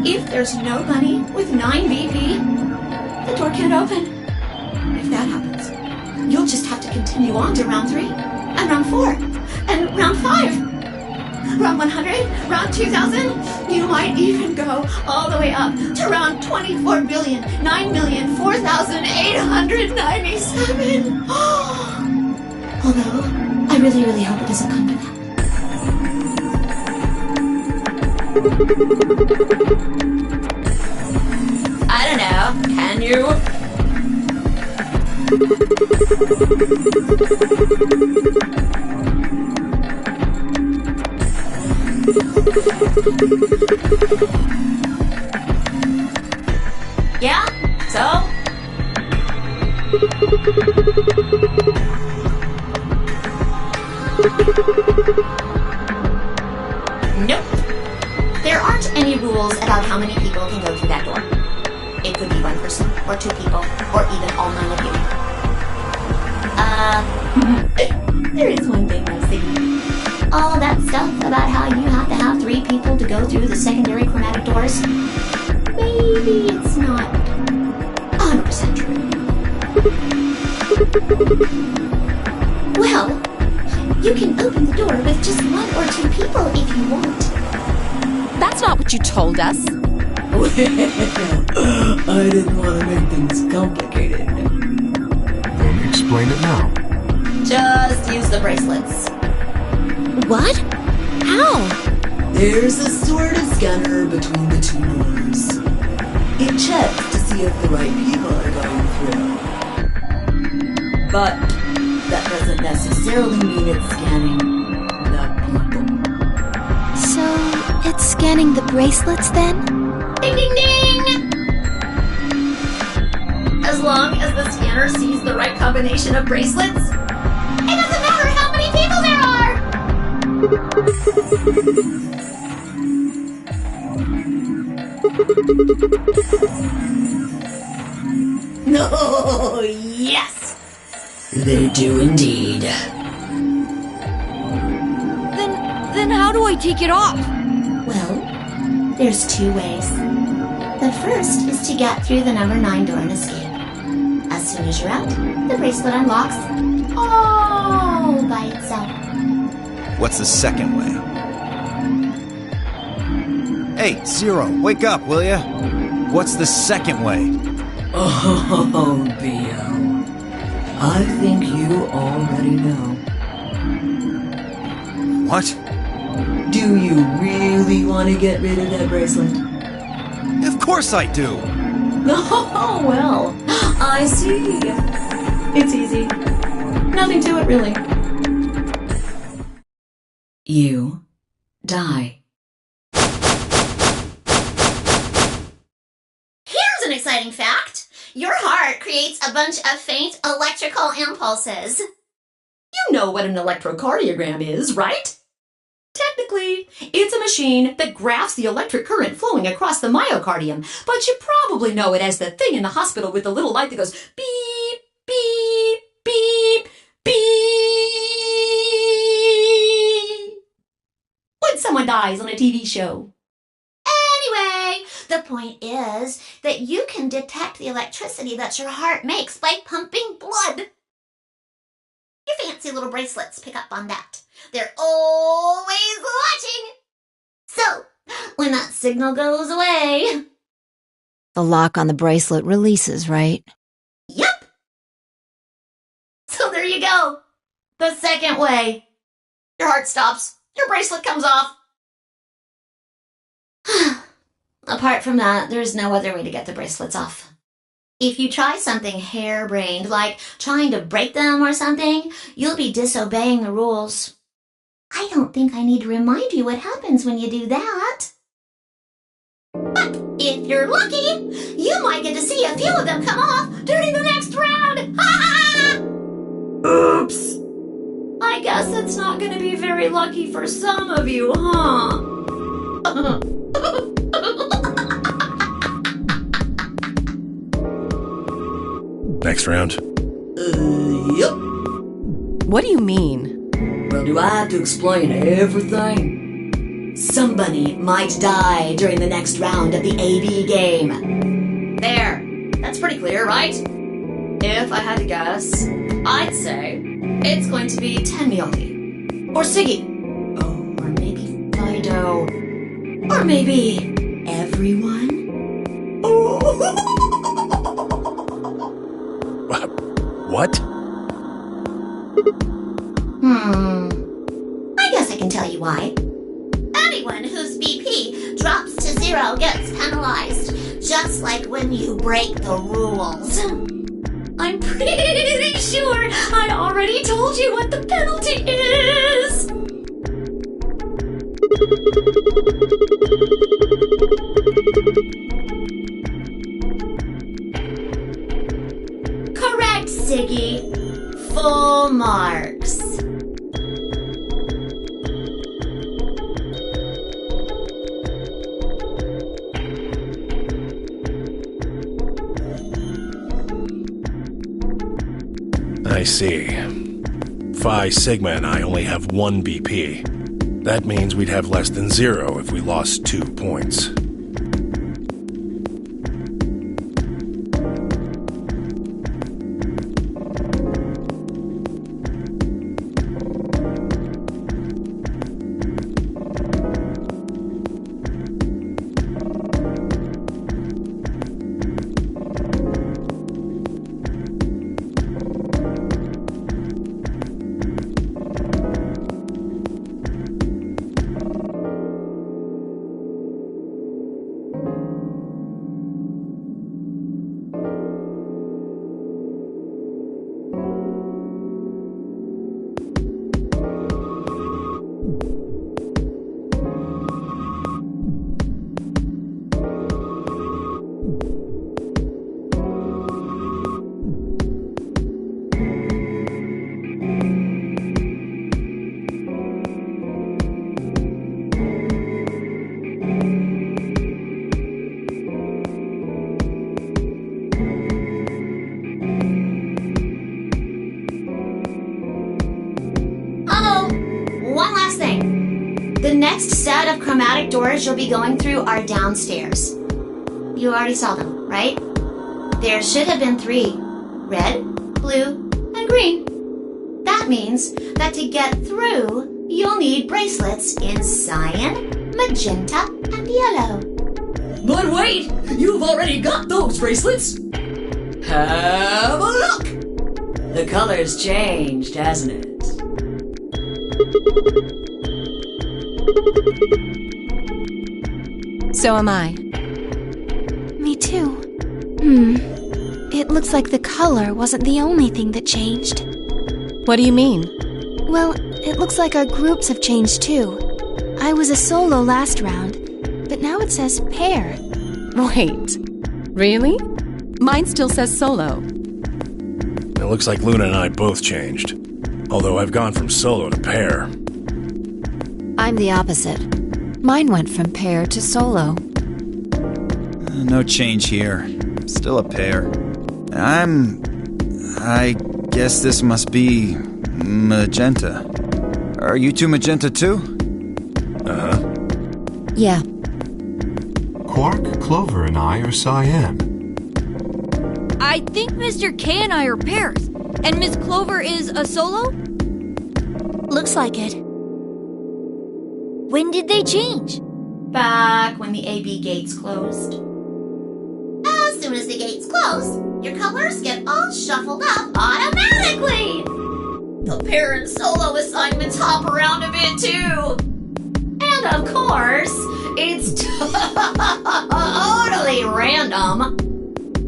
if there's nobody with 9 BP, the door can't open. If that happens, you'll just have to continue on to round 3, and round 4, and round 5. Round 100, round 2000, you might even go all the way up to round 24,9,004,897. Although, I really, really hope it doesn't come to that. I don't know. Can you? Yeah? So? Nope. There aren't any rules about how many people can go through that door. It could be one person, or 2 people, or even all 9 of you. There is one thing I see. All that stuff about how you have to have 3 people to go through the secondary chromatic doors. Maybe it's not 100% true. Well, you can open the door with just 1 or 2 people if you want. That's not what you told us. I didn't want to make things complicated. Then explain it now. Just use the bracelets. What? How? There's a sort of scanner between the 2 doors. It checks to see if the right people are going through. But that doesn't necessarily mean it's scanning the people. So, it's scanning the bracelets then? Ding ding ding! As long as the scanner sees the right combination of bracelets, it doesn't matter how many people there are! No, yes! They do indeed. Then how do I take it off? Well, there's 2 ways. The first is to get through the number 9 door and escape. As soon as you're out, the bracelet unlocks all by itself. What's the second way? Hey, Zero, wake up, will ya? What's the second way? Oh, B.O. I think you already know. What? Do you really want to get rid of that bracelet? Of course I do! Oh, well, I see. It's easy. Nothing to it, really. You die. Here's an exciting fact. Your heart creates a bunch of faint electrical impulses. You know what an electrocardiogram is, right? Technically, it's a machine that graphs the electric current flowing across the myocardium, but you probably know it as the thing in the hospital with the little light that goes beep, beep, beep, beep when someone dies on a TV show. Anyway, the point is that you can detect the electricity that your heart makes by pumping blood. Your fancy little bracelets pick up on that. They're always watching. So, when that signal goes away... The lock on the bracelet releases, right? Yep. So there you go. The second way. Your heart stops. Your bracelet comes off. Apart from that, there's no other way to get the bracelets off. If you try something harebrained, like trying to break them or something, you'll be disobeying the rules. I don't think I need to remind you what happens when you do that. But if you're lucky, you might get to see a few of them come off during the next round. Oops. I guess it's not going to be very lucky for some of you, huh? Next round. Yep. What do you mean? Well, do I have to explain everything? Somebody might die during the next round of the AB game. There. That's pretty clear, right? If I had to guess, I'd say it's going to be Tenmyoti. Or Siggy. Oh, or maybe Fido. Or maybe everyone? Oh. What? I guess I can tell you why. Anyone whose BP drops to 0 gets penalized, just like when you break the rules. I'm pretty sure I already told you what the penalty is! Correct, Siggy. Full marks. I see. Phi Sigma and I only have 1 BP. That means we'd have less than 0 if we lost 2 points. The next set of chromatic doors you'll be going through are downstairs. You already saw them, right? There should have been 3. Red, blue, and green. That means that to get through, you'll need bracelets in cyan, magenta, and yellow. But wait! You've already got those bracelets! Have a look! The color's changed, hasn't it? So am I. Me too. It looks like the color wasn't the only thing that changed. What do you mean? Well, it looks like our groups have changed too. I was a solo last round, but now it says pair. Wait. Really? Mine still says solo. It looks like Luna and I both changed. Although I've gone from solo to pair. I'm the opposite. Mine went from pair to solo. No change here. Still a pair. I guess this must be magenta. Are you 2 magenta too? Uh-huh. Yeah. Quark, Clover, and I are cyan. I think Mr. K and I are pairs. And Miss Clover is a solo? Looks like it. When did they change? Back when the AB gates closed. As soon as the gates close, your colors get all shuffled up automatically. The pair and solo assignments hop around a bit too. And of course, it's totally random.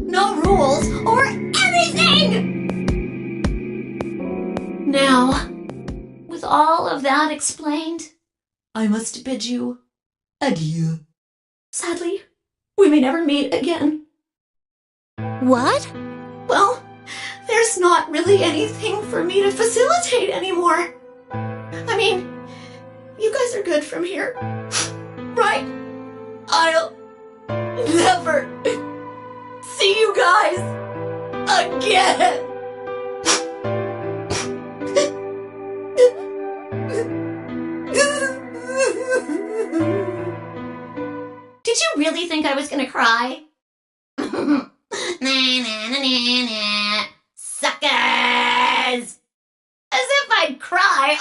No rules or anything! Now, with all of that explained, I must bid you adieu. Sadly, we may never meet again. What? Well, there's not really anything for me to facilitate anymore. I mean, you guys are good from here, right? I'll never see you guys again. Did you really think I was gonna cry? Nah.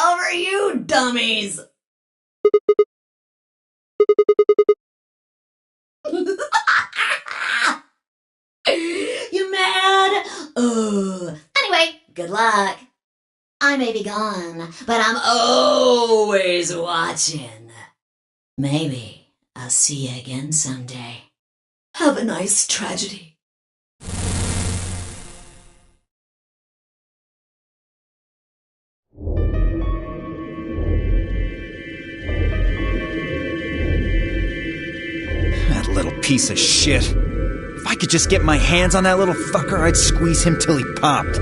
over you dummies! You mad? Anyway, good luck. I may be gone, but I'm always watching. Maybe I'll see you again someday. Have a nice tragedy. That little piece of shit. If I could just get my hands on that little fucker, I'd squeeze him till he popped.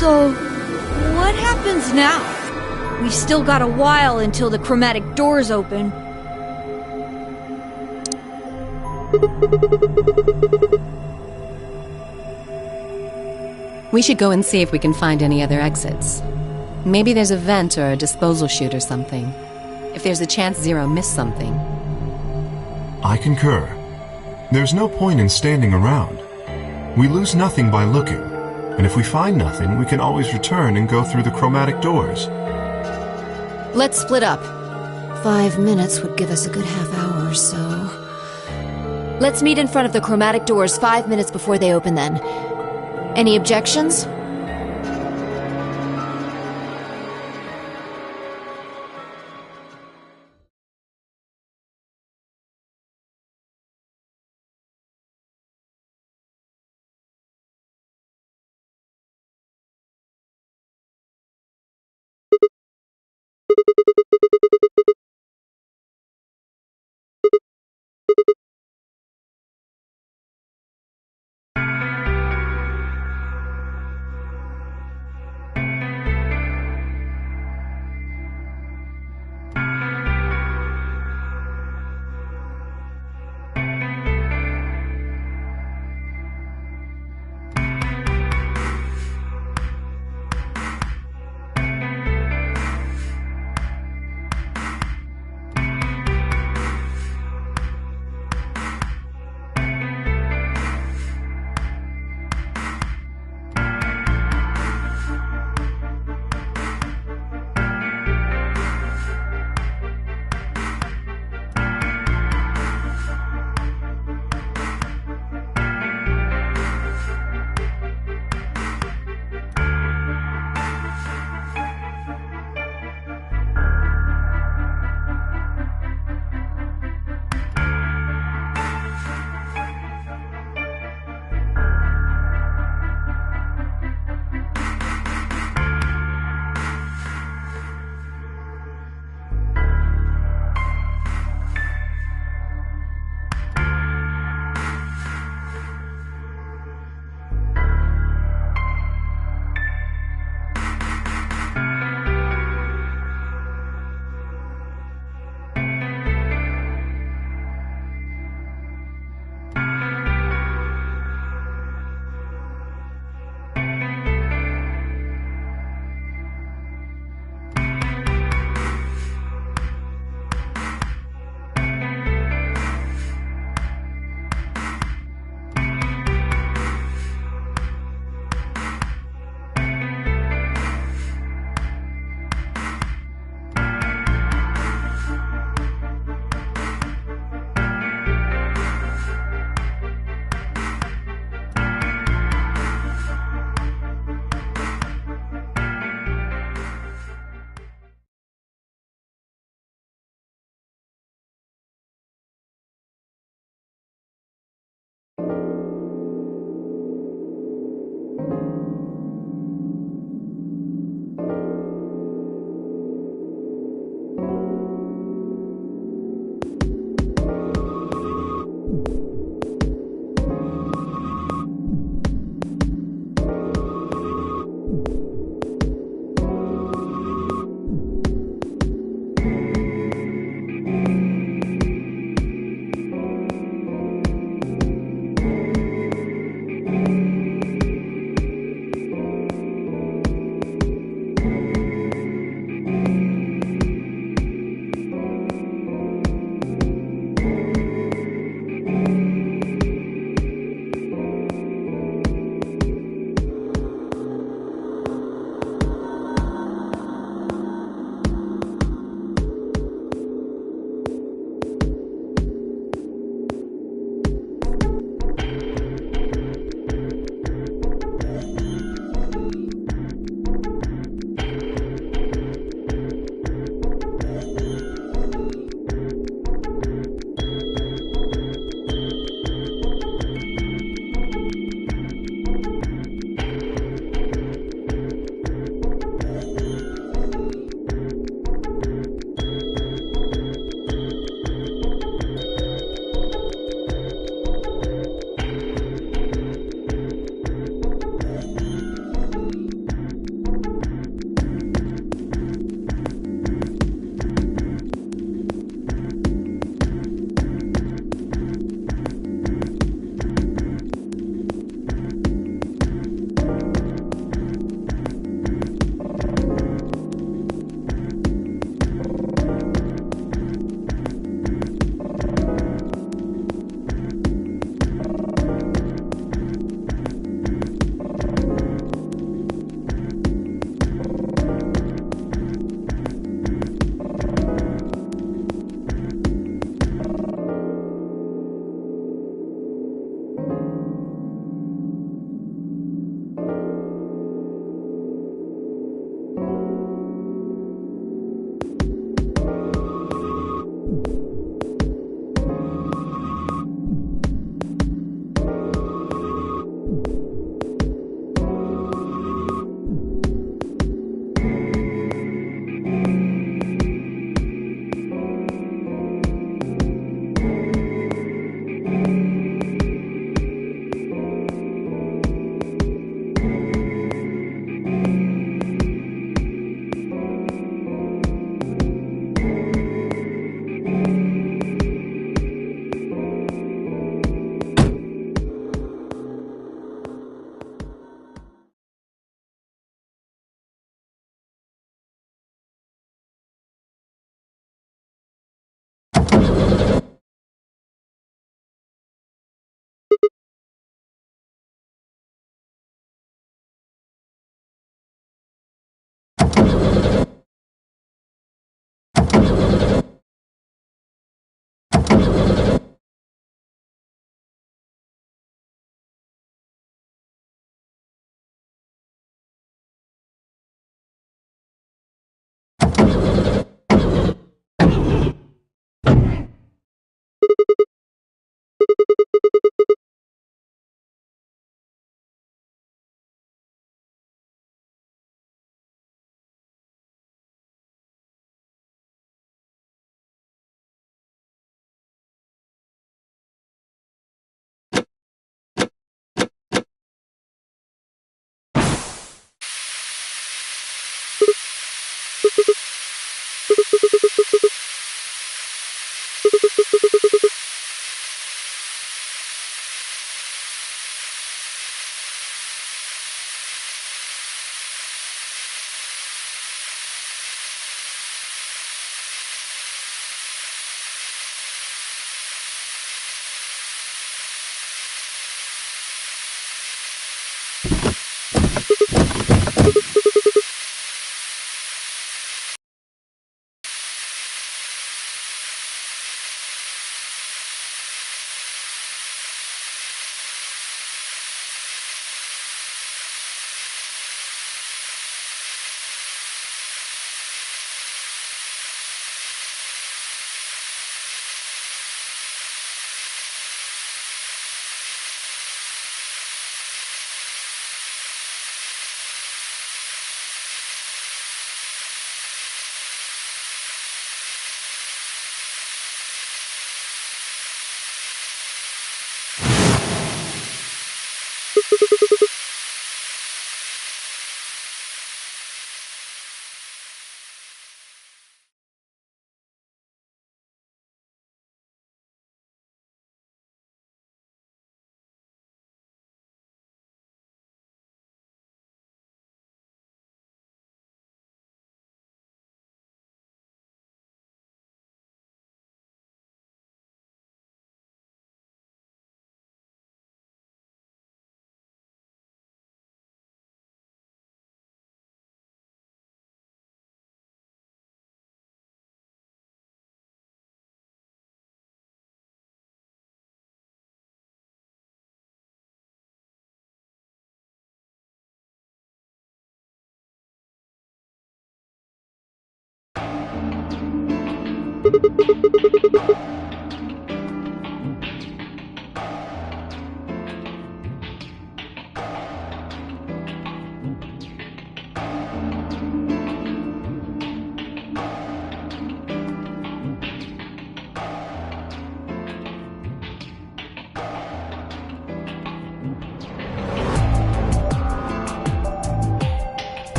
So what happens now? We've still got a while until the chromatic doors open. We should go and see if we can find any other exits. Maybe there's a vent or a disposal chute or something. If there's a chance Zero missed something. I concur. There's no point in standing around. We lose nothing by looking, and if we find nothing, we can always return and go through the chromatic doors. Let's split up. 5 minutes would give us a good half hour or so. Let's meet in front of the chromatic doors 5 minutes before they open then. Any objections?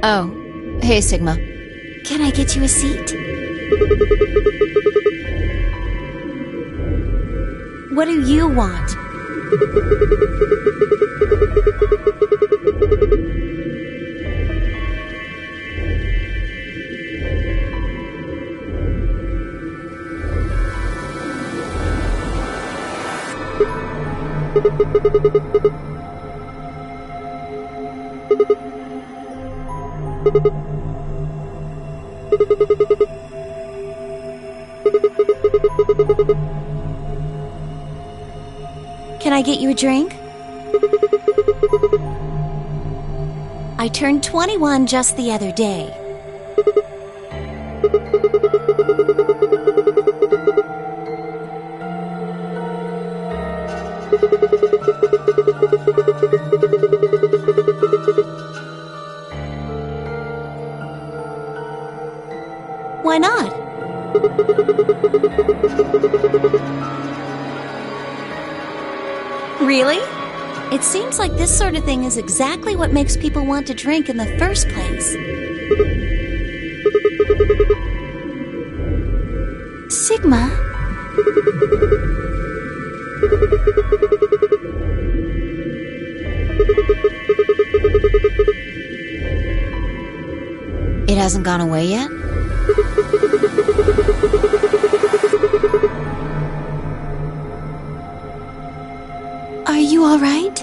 Oh, hey, Sigma. Can I get you a seat? What do you want? Can I get you a drink? I turned 21 just the other day. Why not? Really? It seems like this sort of thing is exactly what makes people want to drink in the first place. Sigma? It hasn't gone away yet? Are you all right?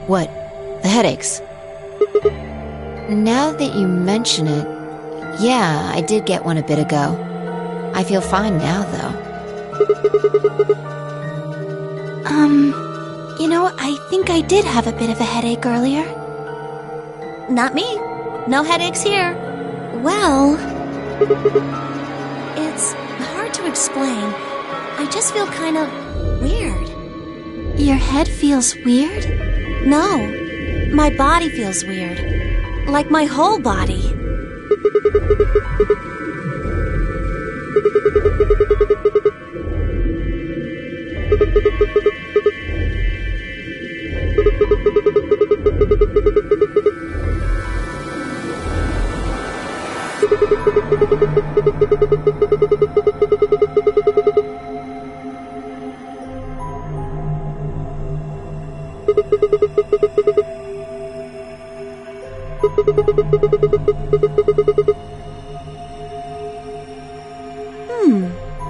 What? The headaches? Now that you mention it, yeah, I did get one a bit ago. I feel fine now, though. You know, I think I did have a bit of a headache earlier. Not me. No headaches here. Well, it's hard to explain. I just feel kind of weird. Your head feels weird? No, my body feels weird. Like my whole body.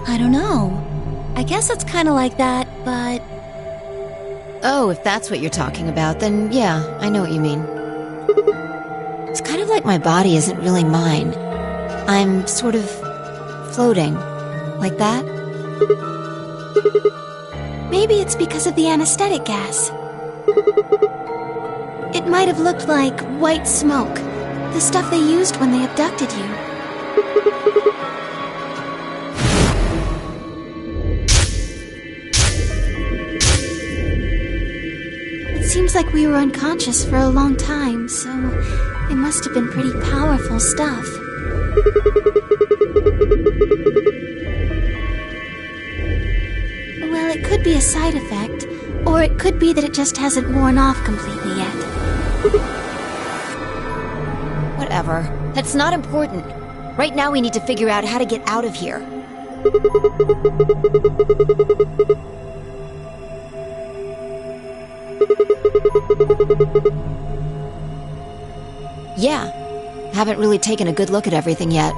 I don't know. I guess it's kind of like that, but... Oh, if that's what you're talking about, then yeah, I know what you mean. It's kind of like my body isn't really mine. I'm sort of floating. Like that? Maybe it's because of the anesthetic gas. It might have looked like white smoke. The stuff they used when they abducted you. It seems like we were unconscious for a long time, so it must have been pretty powerful stuff. be a side effect, or it could be that it just hasn't worn off completely yet. Whatever. That's not important. Right now we need to figure out how to get out of here. Yeah. Haven't really taken a good look at everything yet.